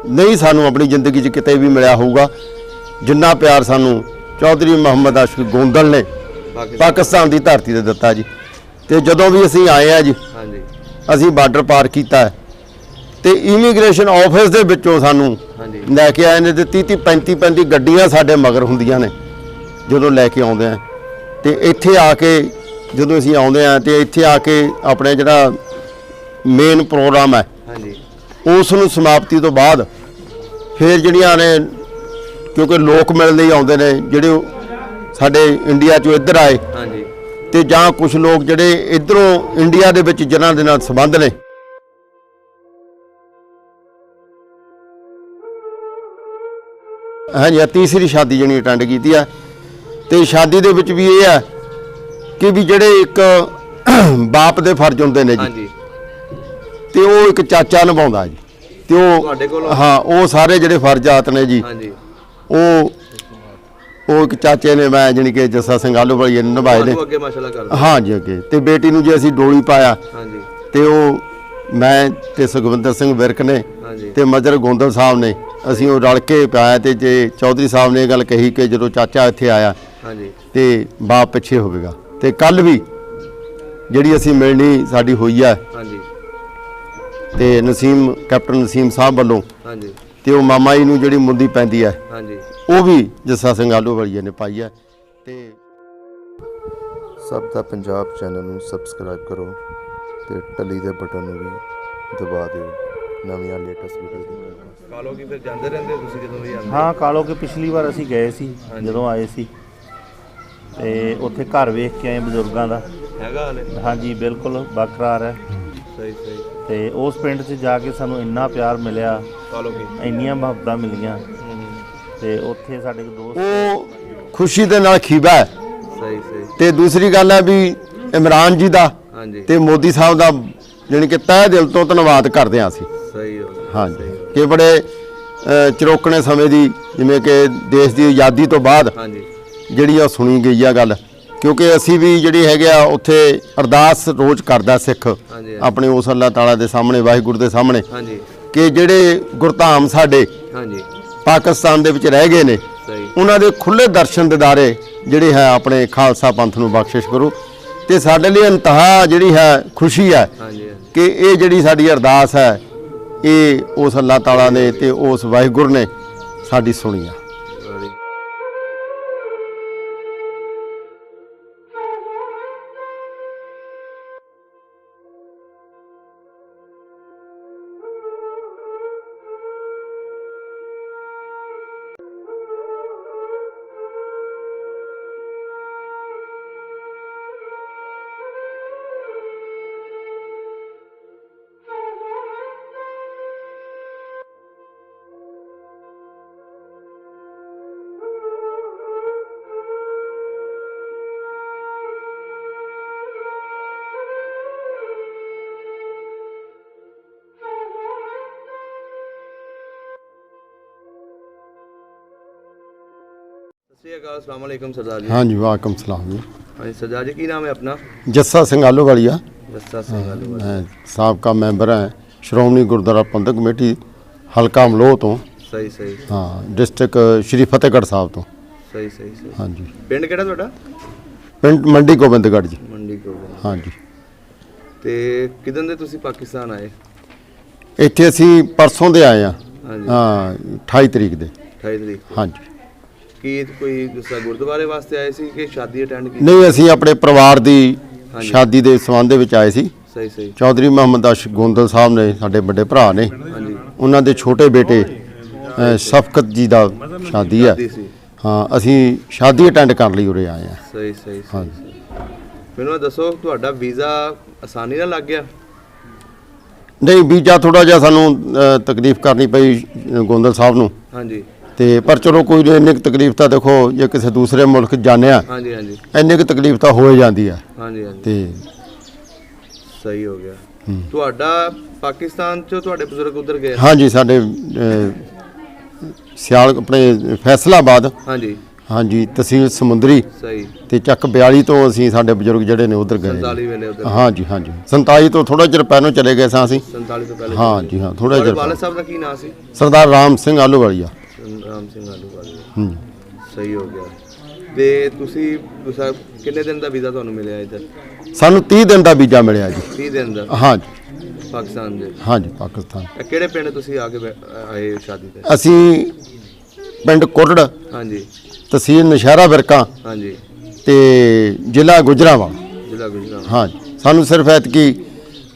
नहीं सानू अपनी जिंदगी च किते भी मिलिया होगा जिन्ना प्यार सानू चौधरी मुहम्मद आशिक गोंदल ने पाकिस्तान की धरती से दिता जी। तो जदों भी असी आए हैं जी असी बार्डर पार किया तो इमीग्रेशन ऑफिस के विचों सानू लैके आए ने 30-35 गड्डियां साडे मगर हुंदियां ने जदों लैके आउंदे हैं तो इत्थे आके जदों असी आउंदे हैं तो इत्थे आके अपने जिहड़ा मेन प्रोग्राम है उस नूं समाप्ति तो बाद फिर जिहड़ियां ने क्योंकि लोक मिलने ही आउंदे ने जिहड़े साडे इंडिया चों इधर आए तो जां कुछ लोग जिहड़े इधरों इंडिया दे विच जिन्हां दे नाल संबंध ने हाँ जी तीसरी शादी जी अटेंड की है। तो शादी दे विच भी ये है कि भी जिहड़े एक बाप दे फर्ज हुंदे ने जी तो वो एक चाचा निभाउंदा जी तो हाँ वो सारे जिहड़े फर्जात ने जी वो एक चाचे ने मैं जानी कि जस्सा सिंह आलूवालिया ने निभाए ने हाँ जी अगे तो बेटी नूं जे असीं डोली पाया तो मैं ते सुखविंदर सिंह विरक ने ते मजर गोंदल साहब ने असीं वो रल के पाया तो जे चौधरी साहब ने गल कही कि जो चाचा इत्थे आया तो बाप पिछे होवेगा। तो कल भी जिहड़ी असीं मिलनी साडी होई है तो नसीम कैप्टन नसीम साहब वालों तो वो मामा जी नूं जिहड़ी मुंदी पैंदी है वो भी जस्सा सिंह आलूवालिया ने पाई है। तो सब दा पंजाब चैनल नूं सबसक्राइब करो तो टली दे बटन नूं भी दबा दिओ नवीं लेटेस्ट वीडियो कालो की फिर जांदे रहंदे तुसीं जदों भी आंदे? हाँ कालो के पिछली बार असीं गए सी जदों आए सी ते उत्थे घर वेख के आए बजुर्गों का हैगा हाले हाँ जी बिल्कुल बरकरार है सही सही ते उस पिंड 'च जाके सानू इन्ना प्यार मिलिया कालो की इन्नियां मुहब्बतां मिलियां ते उत्थे साडे दोस्त वो खुशी दे नाल खीबा है। सही सही ते दूसरी गल है भी इमरान जी दा ते मोदी साहब दा जानी कि तह दिल तो धन्नवाद करते हैं असीं। सही हो गया हाँ जी कि बड़े चरोकने समय की जिवें कि देश की आज़ादी तो बाद जिहड़ी आ सुनी गई है गल क्योंकि असी भी जिहड़ी हैगे आ उत्थे अरदास रोज़ करदा सिख अपने उस अल्लाह ताला दे सामने वाहिगुरू दे सामने कि जिहड़े गुरधाम साडे पाकिस्तान दे विच रह गए ने उन्हां दे खुले दर्शन दिदारे जिहड़े है अपने खालसा पंथ नूं बख्शिश करो। तो साडे लई इंतहा जिहड़ी है खुशी है कि ये जिहड़ी साडी अरदास है ये उस अल्लाह ताला ने ते उस वाहिगुरू ने साडी सुनी है। अस्सलाम वालेकुम सरदार जी। हाँ जी वालेकुम सलाम जी। हाँ जी सरदार जी की नाम है अपना? जस्सा सिंह आलूवालिया जस्सा सिंह आलूवालिया मैं साबका मैंबर है श्रोमणी गुरुद्वारा प्रबंधक कमेटी हल्का अमलोह तो सही सही हाँ डिस्ट्रिक्ट श्री फतेहगढ़ साहब तो सही सही सही हाँ जी। पिंड किहड़ा तुहाडा? पिंड मंडी गोबिंदगढ़ जी। मंडी गोबिंद हाँ जी। ते किदन दे तुसीं पाकिस्तान आए? इत्थे असीं परसों दे आए हाँ 28 तरीक दे 28 तरीक हाँ जी। कि कोई दूसरा गुरुद्वारे वास्ते आए सी कि शादी अटेंड की? नहीं असीं अपने परिवार की शादी के संबंध दे विच आए सी। सही सही चौधरी मुहम्मद आशिक गोंदल साहब ने साडे बड़े भरा ने उन्हां दे छोटे बेटे शफकत जी दा शादी है हाँ असीं शादी अटेंड कर लई उरे आए हैं। सही सही हाँ मैनूं दसो तुहाडा वीज़ा आसानी नाल लग गया? नहीं वीज़ा थोड़ा जिहा सानूं तकलीफ करनी पई गोंदल साहब नूं हाँ जी ते पर चलो कोई नहीं इन्नी तकलीफ तो देखो जे किसी दूसरे मुल्क जाने हाँ जी हाँ जी इन्नी तकलीफ तो हो जाती है हाँ जी हाँ जी ते सही हो गया। तुहाडा पाकिस्तान चो तुहाडे बुजुर्ग उधर गए? हाँ जी साडे सियाल अपने फैसलाबाद हाँ जी ਹਾਂਜੀ ਤਹਿਸੀਲ ਸਮੁੰਦਰੀ ਸਹੀ ਤੇ ਚੱਕ 42 ਤੋਂ ਅਸੀਂ ਸਾਡੇ ਬਜ਼ੁਰਗ ਜਿਹੜੇ ਨੇ ਉਧਰ ਗਏ 47 ਵੇਲੇ ਉਧਰ ਹਾਂਜੀ ਹਾਂਜੀ 47 ਤੋਂ ਥੋੜਾ ਚਿਰ ਪਹਿਲਾਂ ਚਲੇ ਗਏ ਸਾਂ ਅਸੀਂ 47 ਤੋਂ ਪਹਿਲੇ ਹਾਂਜੀ ਹਾਂ ਥੋੜਾ ਤੁਹਾਡੇ ਚਿਰ ਵਾਲਦ ਸਾਹਿਬ ਦਾ ਕੀ ਨਾਂ ਸੀ? ਸਰਦਾਰ ਰਾਮ ਸਿੰਘ ਆਲੂਵਾਲੀਆ ਰਾਮ ਸਿੰਘ ਆਲੂਵਾਲੀਆ। ਹੂੰ ਸਹੀ ਹੋ ਗਿਆ। ਤੇ ਤੁਸੀਂ ਕਿੰਨੇ ਦਿਨ ਦਾ ਵੀਜ਼ਾ ਤੁਹਾਨੂੰ ਮਿਲਿਆ ਇੱਧਰ? ਸਾਨੂੰ 30 ਦਿਨ ਦਾ ਵੀਜ਼ਾ ਮਿਲਿਆ ਜੀ 30 ਦਿਨ ਦਾ ਹਾਂਜੀ ਪਾਕਿਸਤਾਨ ਦੇ। ਹਾਂਜੀ ਪਾਕਿਸਤਾਨ ਇਹ ਕਿਹੜੇ ਪਿੰਡ ਤੁਸੀਂ ਆ ਕੇ ਆਏ ਸ਼ਾਦੀ ਤੇ? ਅਸੀਂ ਪਿੰਡ ਕੁਰੜ ਹਾਂਜੀ ਤਹਿਸੀਲ ਨਸ਼ਹਿਰਾ ਵਿਰਕਾ ਹਾਂਜੀ ਤੇ ਜ਼ਿਲ੍ਹਾ ਗੁਜਰਾਂਵਾਲਾ ਜ਼ਿਲ੍ਹਾ ਗੁਜਰਾਤ। ਹਾਂਜੀ ਸਾਨੂੰ ਸਿਰਫ ਐਤਕੀ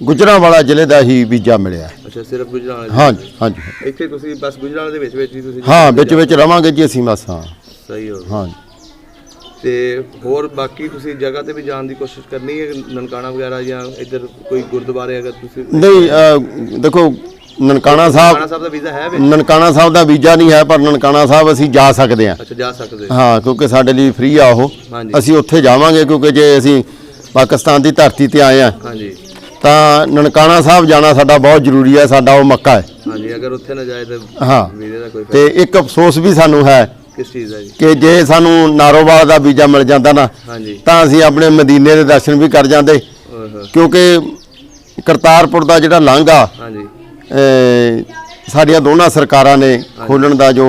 ਗੁਜਰਾਂਵਾਲਾ ਜ਼ਿਲ੍ਹੇ ਦਾ ਹੀ ਵੀਜ਼ਾ ਮਿਲਿਆ ਅੱਛਾ ਸਿਰਫ ਗੁਜਰਾਤ? ਹਾਂਜੀ ਹਾਂਜੀ ਇੱਥੇ ਤੁਸੀਂ ਬਸ ਗੁਜਰਾਤ ਦੇ ਵਿੱਚ ਹੀ ਤੁਸੀਂ? ਹਾਂ ਵਿੱਚ ਰਵਾਂਗੇ ਜੀ ਅਸੀਂ ਬਸ ਹਾਂ ਸਹੀ ਹੋ ਗਿਆ। ਹਾਂ ਤੇ ਹੋਰ ਬਾਕੀ ਤੁਸੀਂ ਜਗ੍ਹਾ ਤੇ ਵੀ ਜਾਣ ਦੀ ਕੋਸ਼ਿਸ਼ ਕਰਨੀ ਹੈ ਨਨਕਾਣਾ ਵਗੈਰਾ ਜਾਂ ਇੱਧਰ ਕੋਈ ਗੁਰਦੁਆਰੇ ਅਗਰ ਤੁਸੀਂ? ਨਹੀਂ ਦੇਖੋ ਨਨਕਾਣਾ ਸਾਹਿਬ ਦਾ ਵੀਜ਼ਾ ਹੈ ਵੇ? ਨਨਕਾਣਾ ਸਾਹਿਬ ਦਾ ਵੀਜ਼ਾ ਨਹੀਂ ਹੈ ਪਰ ਨਨਕਾਣਾ ਸਾਹਿਬ ਅਸੀਂ ਜਾ ਸਕਦੇ ਹਾਂ। ਅੱਛਾ ਜਾ ਸਕਦੇ। ਹਾਂ ਕਿਉਂਕਿ ਸਾਡੇ ਲਈ ਫ੍ਰੀ ਆ ਉਹ ਹਾਂਜੀ। ਅਸੀਂ ਉੱਥੇ ਜਾਵਾਂਗੇ ਕਿਉਂਕਿ ਜੇ ਅਸੀਂ ਪਾਕਿਸਤਾਨ ਦੀ ਧਰਤੀ ਤੇ ਆਏ ਆ ਹਾਂਜੀ ਤਾਂ ਨਨਕਾਣਾ ਸਾਹਿਬ ਜਾਣਾ ਸਾਡਾ ਬਹੁਤ ਜ਼ਰੂਰੀ ਹੈ ਸਾਡਾ ਉਹ ਮੱਕਾ ਹੈ। ਹਾਂਜੀ ਅਗਰ ਉੱਥੇ ਨਾ ਜਾਏ ਤਾਂ ਹਾਂ ਵੀਜ਼ੇ ਦਾ ਕੋਈ ਤੇ ਇੱਕ ਅਫਸੋਸ ਵੀ ਸਾਨੂੰ ਹੈ ਕਿਸ ਚੀਜ਼ ਦਾ ਜੀ? ਕਿ ਜੇ ਸਾਨੂੰ ਨਾਰੋਵਾਲ ਦਾ ਵੀਜ਼ਾ ਮਿਲ ਜਾਂਦਾ ਨਾ ਹਾਂਜੀ ਤਾਂ ਅਸੀਂ ਆਪਣੇ ਮਦੀਨੇ ਦੇ ਦਰਸ਼ਨ ਵੀ ਕਰ ਜਾਂਦੇ ਓਹੋ ਕਿਉਂਕਿ ਕਰਤਾਰਪੁਰ ਦਾ ਜਿਹੜਾ ਲਾਂਘਾ ਹਾਂਜੀ ਸਾਡੀਆਂ ਦੋਨਾਂ ਸਰਕਾਰਾਂ ਨੇ ਖੋਲਣ ਦਾ ਜੋ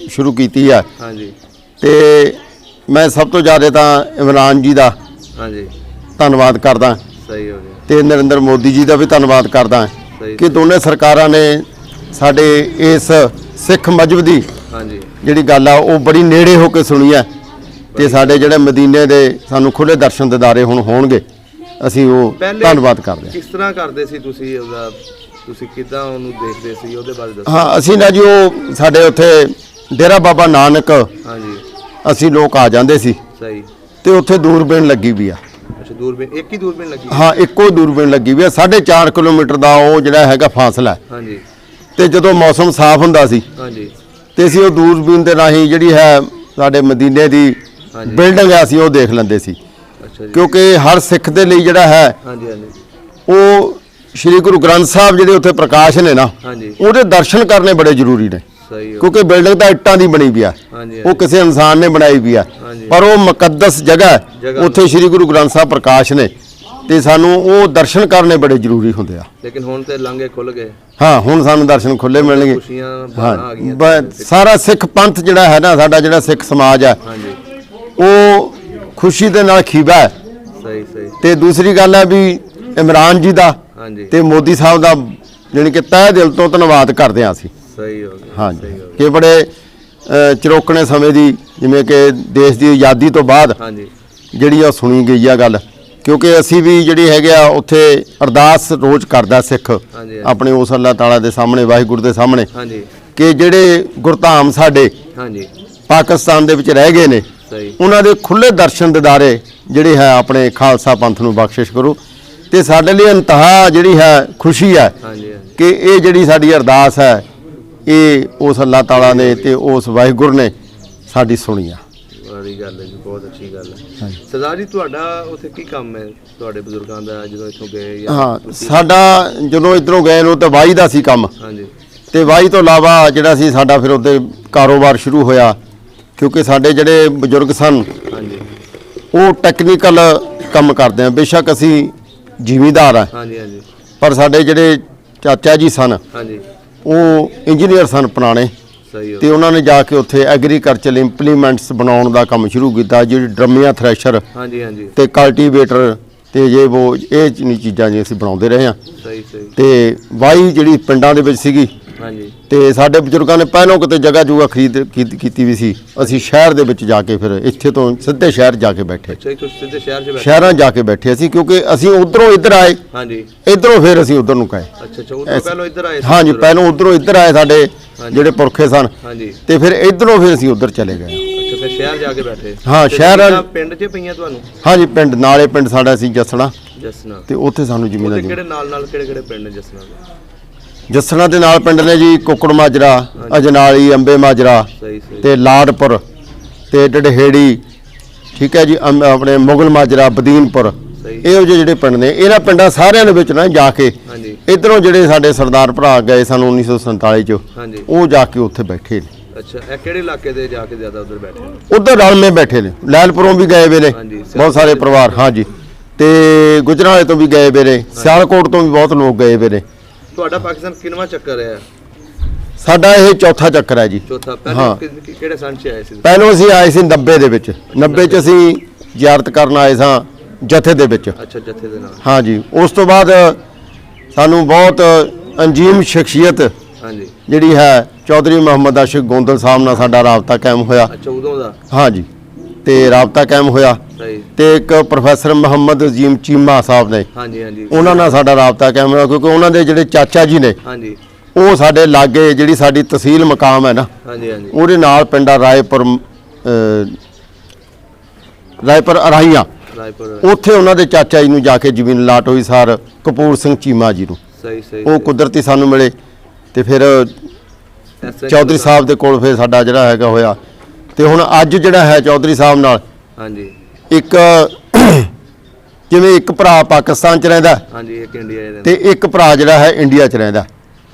ਸ਼ੁਰੂ ਕੀਤੀ ਹੈ ਹਾਂਜੀ ਤੇ ਮੈਂ ਸਭ ਤੋਂ ਜ਼ਿਆਦਾ ਤਾਂ ਇਮਰਾਨ ਜੀ ਦਾ ਹਾਂਜੀ ਧੰਨਵਾਦ ਕਰਦਾ ਸਹੀ ਹੋ ਗਿਆ। ਤੇ ਨਰਿੰਦਰ ਮੋਦੀ ਜੀ ਦਾ ਵੀ ਧੰਨਵਾਦ ਕਰਦਾ ਸਹੀ ਕਿ ਦੋਨੇ ਸਰਕਾਰਾਂ ਨੇ ਸਾਡੇ ਇਸ ਸਿੱਖ ਮਜ਼ਹਬ ਦੀ ਹਾਂਜੀ ਜਿਹੜੀ ਗੱਲ ਆ ਉਹ ਬੜੀ ਨੇੜੇ ਹੋ ਕੇ ਸੁਣੀ ਹੈ ਤੇ ਸਾਡੇ ਜਿਹੜੇ ਮਦੀਨੇ ਦੇ ਸਾਨੂੰ ਖੁੱਲੇ ਦਰਸ਼ਨ ਦਿਦਾਰੇ ਹੁਣ ਹੋਣਗੇ ਅਸੀਂ ਉਹ ਪਹਿਲੇ ਧੰਨਵਾਦ ਕਰਦੇ ਕਿਸ ਤਰ੍ਹਾਂ ਕਰਦੇ ਸੀ ਤੁਸੀਂ ਉਹਦਾ ਤੁਸੀਂ ਕਿੱਦਾਂ ਉਹਨੂੰ ਦੇਖਦੇ ਸੀ ਉਹਦੇ ਬਾਰੇ ਦੱਸੋ? ਹਾਂ ਅਸੀਂ ਨਾ ਜੀ ਉਹ ਸਾਡੇ ਉੱਥੇ ਡੇਰਾ ਬਾਬਾ ਨਾਨਕ ਹਾਂਜੀ ਅਸੀਂ ਲੋਕ ਆ ਜਾਂਦੇ ਸੀ ਸਹੀ। ਤੇ ਉੱਥੇ ਦੂਰਬੀਨ ਲੱਗੀ ਵੀ ਆ ਅੱਛਾ ਦੂਰਬੀਨ ਇੱਕ ਹੀ ਦੂਰਬੀਨ ਲੱਗੀ? ਹਾਂ ਇੱਕੋ ਦੂਰਬੀਨ ਲੱਗੀ ਵੀ ਆ 4.5 ਕਿਲੋਮੀਟਰ ਦਾ ਉਹ ਜਿਹੜਾ ਹੈਗਾ ਫਾਸਲਾ ਹਾਂਜੀ ਤੇ ਜਦੋਂ ਮੌਸਮ ਸਾਫ਼ ਹੁੰਦਾ ਸੀ ਹਾਂਜੀ ਤੇ ਅਸੀਂ ਉਹ ਦੂਰਬੀਨ ਦੇ ਰਾਹੀਂ ਜਿਹੜੀ ਹੈ ਸਾਡੇ ਮਦੀਨੇ ਦੀ ਹਾਂਜੀ। ਬਿਲਡਿੰਗ ਆ ਅਸੀਂ ਉਹ ਦੇਖ ਲੈਂਦੇ ਸੀ ਅੱਛਾ ਜੀ ਕਿਉਂਕਿ ਹਰ ਸਿੱਖ ਦੇ ਲਈ ਜਿਹੜਾ ਹੈ ਹਾਂਜੀ ਹਾਂਜੀ ਉਹ ਸ੍ਰੀ ਗੁਰੂ ਗ੍ਰੰਥ ਸਾਹਿਬ ਜਿਹੜੇ ਉੱਥੇ ਪ੍ਰਕਾਸ਼ ਨੇ ਨਾ ਹਾਂਜੀ ਉਹਦੇ ਦਰਸ਼ਨ ਕਰਨੇ ਬੜੇ ਜ਼ਰੂਰੀ ਨੇ ਸਹੀ ਹੋ ਕਿਉਂਕਿ ਬਿਲਡਿੰਗ ਤਾਂ ਇੱਟਾਂ ਦੀ ਬਣੀ ਵੀ ਆ ਹਾਂਜੀ ਉਹ ਕਿਸੇ ਇਨਸਾਨ ਨੇ ਬਣਾਈ ਵੀ ਆ ਹਾਂਜੀ। ਪਰ ਉਹ ਮੁਕੱਦਸ ਜਗ੍ਹਾ ਹੈ, ਜਗ੍ਹਾ ਉੱਥੇ ਸ੍ਰੀ ਗੁਰੂ ਗ੍ਰੰਥ ਸਾਹਿਬ ਪ੍ਰਕਾਸ਼ ਨੇ ਤੇ ਸਾਨੂੰ ਉਹ ਦਰਸ਼ਨ ਕਰਨੇ ਬੜੇ ਜ਼ਰੂਰੀ ਹੁੰਦੇ ਆ। ਲੇਕਿਨ ਹੁਣ ਤੇ ਲਾਂਘੇ ਖੁੱਲ ਗਏ ਹਾਂ ਹੁਣ ਸਾਨੂੰ ਦਰਸ਼ਨ ਖੁੱਲੇ ਮਿਲਣਗੇ। ਖੁਸ਼ੀਆਂ ਬਾਹਰ ਆ ਗਈਆਂ ਸਾਰਾ ਸਿੱਖ ਪੰਥ ਜਿਹੜਾ ਹੈ ਨਾ ਸਾਡਾ ਜਿਹੜਾ ਸਿੱਖ ਸਮਾਜ ਹੈ ਹਾਂਜੀ ਉਹ ਖੁਸ਼ੀ ਦੇ ਨਾਲ ਖੀਵਾ ਹੈ। ਸਹੀ ਸਹੀ ਤੇ ਦੂਸਰੀ ਗੱਲ ਹੈ ਵੀ ਇਮਰਾਨ ਜੀ ਦਾ ਹਾਂਜੀ ਤੇ ਮੋਦੀ ਸਾਹਿਬ ਦਾ ਜਾਣੀ ਕਿ ਤਹਿ ਦਿਲ ਤੋਂ ਧੰਨਵਾਦ ਕਰਦੇ ਹਾਂ ਅਸੀਂ। ਸਹੀ ਹੋ ਗਿਆ ਹਾਂਜੀ ਸਹੀ ਹੋ ਕਿ ਬੜੇ ਚਰੋਕਣੇ ਸਮੇਂ ਦੀ ਜਿਵੇਂ ਕਿ ਦੇਸ਼ ਦੀ ਆਜ਼ਾਦੀ ਤੋਂ ਬਾਅਦ ਗਿਆ। ਹਾਂਜੀ ਜਿਹੜੀ ਆ ਸੁਣੀ ਗਈ ਆ ਗੱਲ ਕਿਉਂਕਿ ਅਸੀਂ ਵੀ ਜਿਹੜੀ ਹੈਗੇ ਆ ਉੱਥੇ ਅਰਦਾਸ ਰੋਜ਼ ਕਰਦਾ ਸਿੱਖ ਹਾਂਜੀ ਆਪਣੇ ਉਸ ਅੱਲਾਹ ਤਾਲਾ ਦੇ ਸਾਹਮਣੇ ਵਾਹਿਗੁਰੂ ਦੇ ਸਾਹਮਣੇ ਹਾਂਜੀ ਕਿ ਜਿਹੜੇ ਗੁਰਧਾਮ ਸਾਡੇ ਹਾਂਜੀ ਪਾਕਿਸਤਾਨ ਦੇ ਵਿੱਚ ਰਹਿ ਗਏ ਨੇ ਸਹੀ ਉਹਨਾਂ ਦੇ ਖੁੱਲੇ ਦਰਸ਼ਨ ਦਿਦਾਰੇ ਜਿਹੜੇ ਹੈ ਆਪਣੇ ਖਾਲਸਾ ਪੰਥ ਨੂੰ ਬਖਸ਼ਿਸ਼ ਕਰੋ ਤੇ ਸਾਡੇ ਲਈ ਇੰਤਹਾ ਜਿਹੜੀ ਹੈ ਖੁਸ਼ੀ ਹੈ ਹਾਂਜੀ ਹਾਂਜੀ ਕਿ ਇਹ ਜਿਹੜੀ ਸਾਡੀ ਅਰਦਾਸ ਹੈ ਇਹ ਉਸ ਅੱਲਾਹ ਤਾਲਾ ਨੇ ਤੇ ਉਸ ਵਾਹਿਗੁਰੂ ਨੇ ਸਾਡੀ ਸੁਣੀ ਆ। ਬੜੀ ਗੱਲ ਹੈ ਜੀ ਬਹੁਤ ਅੱਛੀ ਗੱਲ ਹੈ। ਸਰਦਾਰ ਜੀ ਤੁਹਾਡਾ ਉੱਥੇ ਕੀ ਕੰਮ ਹੈ ਤੁਹਾਡੇ ਬਜ਼ੁਰਗਾਂ ਦਾ ਜਦੋਂ ਇੱਥੋਂ ਗਏ ਜਾਂ ਹਾਂ ਸਾਡਾ ਜਦੋਂ ਇਧਰੋਂ ਗਏ ਨੂੰ ਤਾਂ ਵਾਹੀ ਦਾ ਸੀ ਕੰਮ ਹਾਂਜੀ ਤੇ ਵਾਹੀ ਤੋਂ ਇਲਾਵਾ ਜਿਹੜਾ ਸੀ ਸਾਡਾ ਫਿਰ ਉੱਤੇ ਕਾਰੋਬਾਰ ਸ਼ੁਰੂ ਹੋਇਆ ਕਿਉਂਕਿ ਸਾਡੇ ਜਿਹੜੇ ਬਜ਼ੁਰਗ ਸਨ ਹਾਂਜੀ ਉਹ ਟੈਕਨੀਕਲ ਕੰਮ ਕਰਦੇ ਆ ਬੇਸ਼ੱਕ ਅਸੀਂ ਜ਼ਿਮੀਂਦਾਰ ਆ ਹਾਂਜੀ ਹਾਂਜੀ ਪਰ ਸਾਡੇ ਜਿਹੜੇ ਚਾਚਾ ਜੀ ਸਨ ਹਾਂਜੀ ਉਹ ਇੰਜੀਨੀਅਰ ਸਨ ਪੁਰਾਣੇ ਸਹੀ ਹੋ ਤੇ ਉਹਨਾਂ ਨੇ ਜਾ ਕੇ ਉੱਥੇ ਐਗਰੀਕਲਚਰਲ ਇੰਪਲੀਮੈਂਟਸ ਬਣਾਉਣ ਦਾ ਕੰਮ ਸ਼ੁਰੂ ਕੀਤਾ ਜਿਹੜੀ ਡਰਮੀਆਂ ਥ੍ਰੈਸ਼ਰ ਹਾਂਜੀ ਹਾਂਜੀ ਤੇ ਕਲਟੀਵੇਟਰ ਤੇ ਜੇ ਉਹ ਇਹ ਚੀਜ਼ਾਂ ਜੀ ਅਸੀਂ ਬਣਾਉਂਦੇ ਰਹੇ ਹਾਂ ਸਹੀ ਸਹੀ ਤੇ ਵਾਹੀ ਜਿਹੜੀ ਪਿੰਡਾਂ ਦੇ ਵਿੱਚ ਸੀਗੀ ਹਾਂਜੀ ਤੇ ਸਾਡੇ ਬਜ਼ੁਰਗਾਂ ਨੇ ਪਹਿਲਾਂ ਕਿਤੇ ਜਗ੍ਹਾ ਜੂਗਾ ਖਰੀਦ ਕੀਤੀ ਵੀ ਸੀ ਅਸੀਂ ਸ਼ਹਿਰ ਦੇ ਵਿੱਚ ਜਾ ਕੇ ਫਿਰ ਇੱਥੇ ਤੋਂ ਸਿੱਧੇ ਸ਼ਹਿਰ ਜਾ ਕੇ ਬੈਠੇ ਅੱਛਾ ਤੁਸੀਂ ਸਿੱਧੇ ਸ਼ਹਿਰ 'ਚ ਬੈਠੇ ਸ਼ਹਿਰਾਂ ਜਾ ਕੇ ਬੈਠੇ ਅਸੀਂ ਕਿਉਂਕਿ ਅਸੀਂ ਉਧਰੋਂ ਇੱਧਰ ਆਏ ਹਾਂਜੀ ਇੱਧਰੋਂ ਫਿਰ ਅਸੀਂ ਉਧਰ ਨੂੰ ਗਏ ਅੱਛਾ ਅੱਛਾ ਉਹ ਤੋਂ ਪਹਿਲਾਂ ਇੱਧਰ ਆਏ ਸੀ ਹਾਂਜੀ ਬਜ਼ੁਰਗ? ਪਹਿਲਾਂ ਉਧਰੋਂ ਇੱਧਰ ਆਏ ਸਾਡੇ ਜਿਹੜੇ ਪੁਰਖੇ ਸਨ ਹਾਂਜੀ ਤੇ ਫਿਰ ਇੱਧਰੋਂ ਫਿਰ ਅਸੀਂ ਉਧਰ ਚਲੇ ਗਏ ਅੱਛਾ ਫਿਰ ਸ਼ਹਿਰ ਜਾ ਕੇ ਬੈਠੇ ਹਾਂ, ਤੇ ਸ਼ਹਿਰ ਜ਼ਮੀਨਾਂ ਪਿੰਡ 'ਚ ਪਈਆਂ ਤੁਹਾਨੂੰ? ਹਾਂਜੀ ਪਿੰਡ ਨਾਲੇ ਪਿੰਡ ਸਾਡਾ ਸੀ ਜਸਣਾ ਜਸਨਾ ਤੇ ਉੱਥੇ ਸਾਨੂੰ ਜ਼ਮੀਨਾਂ ਉਹਦੇ ਦੀ ਕਿਹੜੇ ਨਾਲ ਕਿਹੜੇ ਕਿਹੜੇ ਪਿੰਡ ਨੇ ਜਸਨਾ ਦੇ? ਜਸਣਾ ਦੇ ਨਾਲ ਪਿੰਡ ਨੇ ਜੀ ਕੁੱਕੜ ਮਾਜਰਾ ਅਜਨਾਲੀ ਅੰਬੇ ਮਾਜਰਾ ਸਹੀ ਸਹੀ ਤੇ ਲਾੜਪੁਰ ਤੇ ਡੜਹੇੜੀ ਠੀਕ ਹੈ ਜੀ ਆਪਣੇ ਮੁਗਲ ਮਾਜਰਾ ਬਦੀਨਪੁਰ ਸਹੀ ਇਹੋ ਜਿਹੇ ਜਿਹੜੇ ਪਿੰਡ ਨੇ ਇਹਨਾਂ ਪਿੰਡਾਂ ਸਾਰਿਆਂ ਦੇ ਵਿੱਚ ਨਾ ਜਾ ਕੇ ਹਾਂਜੀ ਇਧਰੋਂ ਜਿਹੜੇ ਸਾਡੇ ਸਰਦਾਰ ਭਰਾ ਗਏ ਸਨ 1947 ਚ ਹਾਂਜੀ ਉਹ ਜਾ ਕੇ ਉੱਥੇ ਬੈਠੇ ਨੇ ਅੱਛਾ, ਇਹ ਕਿਹੜੇ ਇਲਾਕੇ ਦੇ ਜਾ ਕੇ ਜ਼ਿਆਦਾ ਉਧਰ ਬੈਠੇ ਨੇ? ਉਧਰ ਰਲਵੇਂ ਬੈਠੇ ਨੇ, ਲੈਲਪੁਰੋਂ ਵੀ ਗਏ ਵੇ ਨੇ ਹਾਂਜੀ, ਬਹੁਤ ਸਾਰੇ ਪਰਿਵਾਰ, ਹਾਂਜੀ, ਤੇ ਗੁਜਰਾਂਵਾਲੇ ਤੋਂ ਵੀ ਗਏ ਵੇ ਨੇ, ਸਿਆਲਕੋਟ ਤੋਂ ਵੀ ਬਹੁਤ ਲੋਕ ਗਏ ਵੇ ਨੇ। ਤੁਹਾਡਾ ਪਾਕਿਸਤਾਨ ਕਿੰਨਵਾਂ ਚੱਕਰ ਹੈ? ਸਾਡਾ ਇਹ ਚੌਥਾ ਚੱਕਰ ਹੈ ਜੀ। ਚੌਥਾ। ਹਾਂ। ਪਹਿਲੇ ਕਿਹੜੇ ਸੰਨ 'ਚ ਆਏ ਸੀ? ਪਹਿਲੋਂ ਅਸੀਂ ਆਏ ਸੀ 90 ਦੇ ਵਿੱਚ, 90 ਚ ਅਸੀਂ ਜ਼ਿਆਰਤ ਕਰਨ ਆਏ ਸਾਂ ਜਥੇ ਦੇ ਵਿੱਚ। ਅੱਛਾ, ਜਥੇ ਦੇ ਨਾਲ। ਹਾਂਜੀ, ਉਸ ਤੋਂ ਬਾਅਦ ਸਾਨੂੰ ਬਹੁਤ ਅੰਜੀਮ ਸ਼ਖਸੀਅਤ ਹਾਂਜੀ, ਜਿਹੜੀ ਹੈ ਚੌਧਰੀ ਮੁਹੰਮਦ ਆਸ਼ਿਕ ਗੋਂਦਲ ਸਾਹਿਬ ਨਾਲ ਸਾਡਾ ਰਾਬਤਾ ਕਾਇਮ ਹੋਇਆ। ਅੱਛਾ, ਉਦੋਂ ਦਾ। ਹਾਂਜੀ, ਤੇ ਰਾਬਤਾ ਕਾਇਮ ਹੋਇਆ। ਸਹੀ। ਤੇ ਇੱਕ ਪ੍ਰੋਫੈਸਰ ਮੁਹੰਮਦ ਅਜ਼ੀਮ ਚੀਮਾ ਸਾਹਿਬ ਨੇ, ਹਾਂਜੀ ਹਾਂਜੀ ਉਹਨਾਂ ਨਾਲ ਸਾਡਾ ਰਾਬਤਾ ਕਾਇਮ ਹੋਇਆ, ਕਿਉਂਕਿ ਉਹਨਾਂ ਦੇ ਜਿਹੜੇ ਚਾਚਾ ਜੀ ਨੇ ਹਾਂਜੀ ਉਹ ਸਾਡੇ ਲਾਗੇ, ਜਿਹੜੀ ਸਾਡੀ ਤਹਿਸੀਲ ਮਕਾਮ ਹੈ ਨਾ, ਹਾਂਜੀ ਹਾਂਜੀ ਉਹਦੇ ਨਾਲ ਪਿੰਡ ਆ ਰਾਏਪੁਰ ਅਰਾਈਆਂ, ਰਾਏਪੁਰ। ਉੱਥੇ ਉਹਨਾਂ ਦੇ ਚਾਚਾ ਜੀ ਨੂੰ ਜਾ ਕੇ ਜ਼ਮੀਨ ਲਾਟ ਹੋਈ ਸਰ ਕਪੂਰ ਸਿੰਘ ਚੀਮਾ ਜੀ ਨੂੰ। ਸਹੀ ਸਹੀ। ਉਹ ਕੁਦਰਤੀ ਸਾਨੂੰ ਮਿਲੇ ਤੇ ਫਿਰ ਐਸਾ ਚੌਧਰੀ ਸਾਹਿਬ ਦੇ ਕੋਲ ਫਿਰ ਸਾਡਾ ਜਿਹੜਾ ਹੈਗਾ ਹੋਇਆ। ਤੇ ਹੁਣ ਅੱਜ ਜਿਹੜਾ ਹੈ ਚੌਧਰੀ ਸਾਹਿਬ ਨਾਲ ਹਾਂਜੀ ਇੱਕ ਜਿਵੇਂ ਇੱਕ ਭਰਾ ਪਾਕਿਸਤਾਨ ਚ ਰਹਿੰਦਾ ਹਾਂਜੀ, ਇੱਕ ਇੰਡੀਆ ਦੇ। ਤੇ ਇੱਕ ਭਰਾ ਜਿਹੜਾ ਹੈ ਇੰਡੀਆ ਚ ਰਹਿੰਦਾ,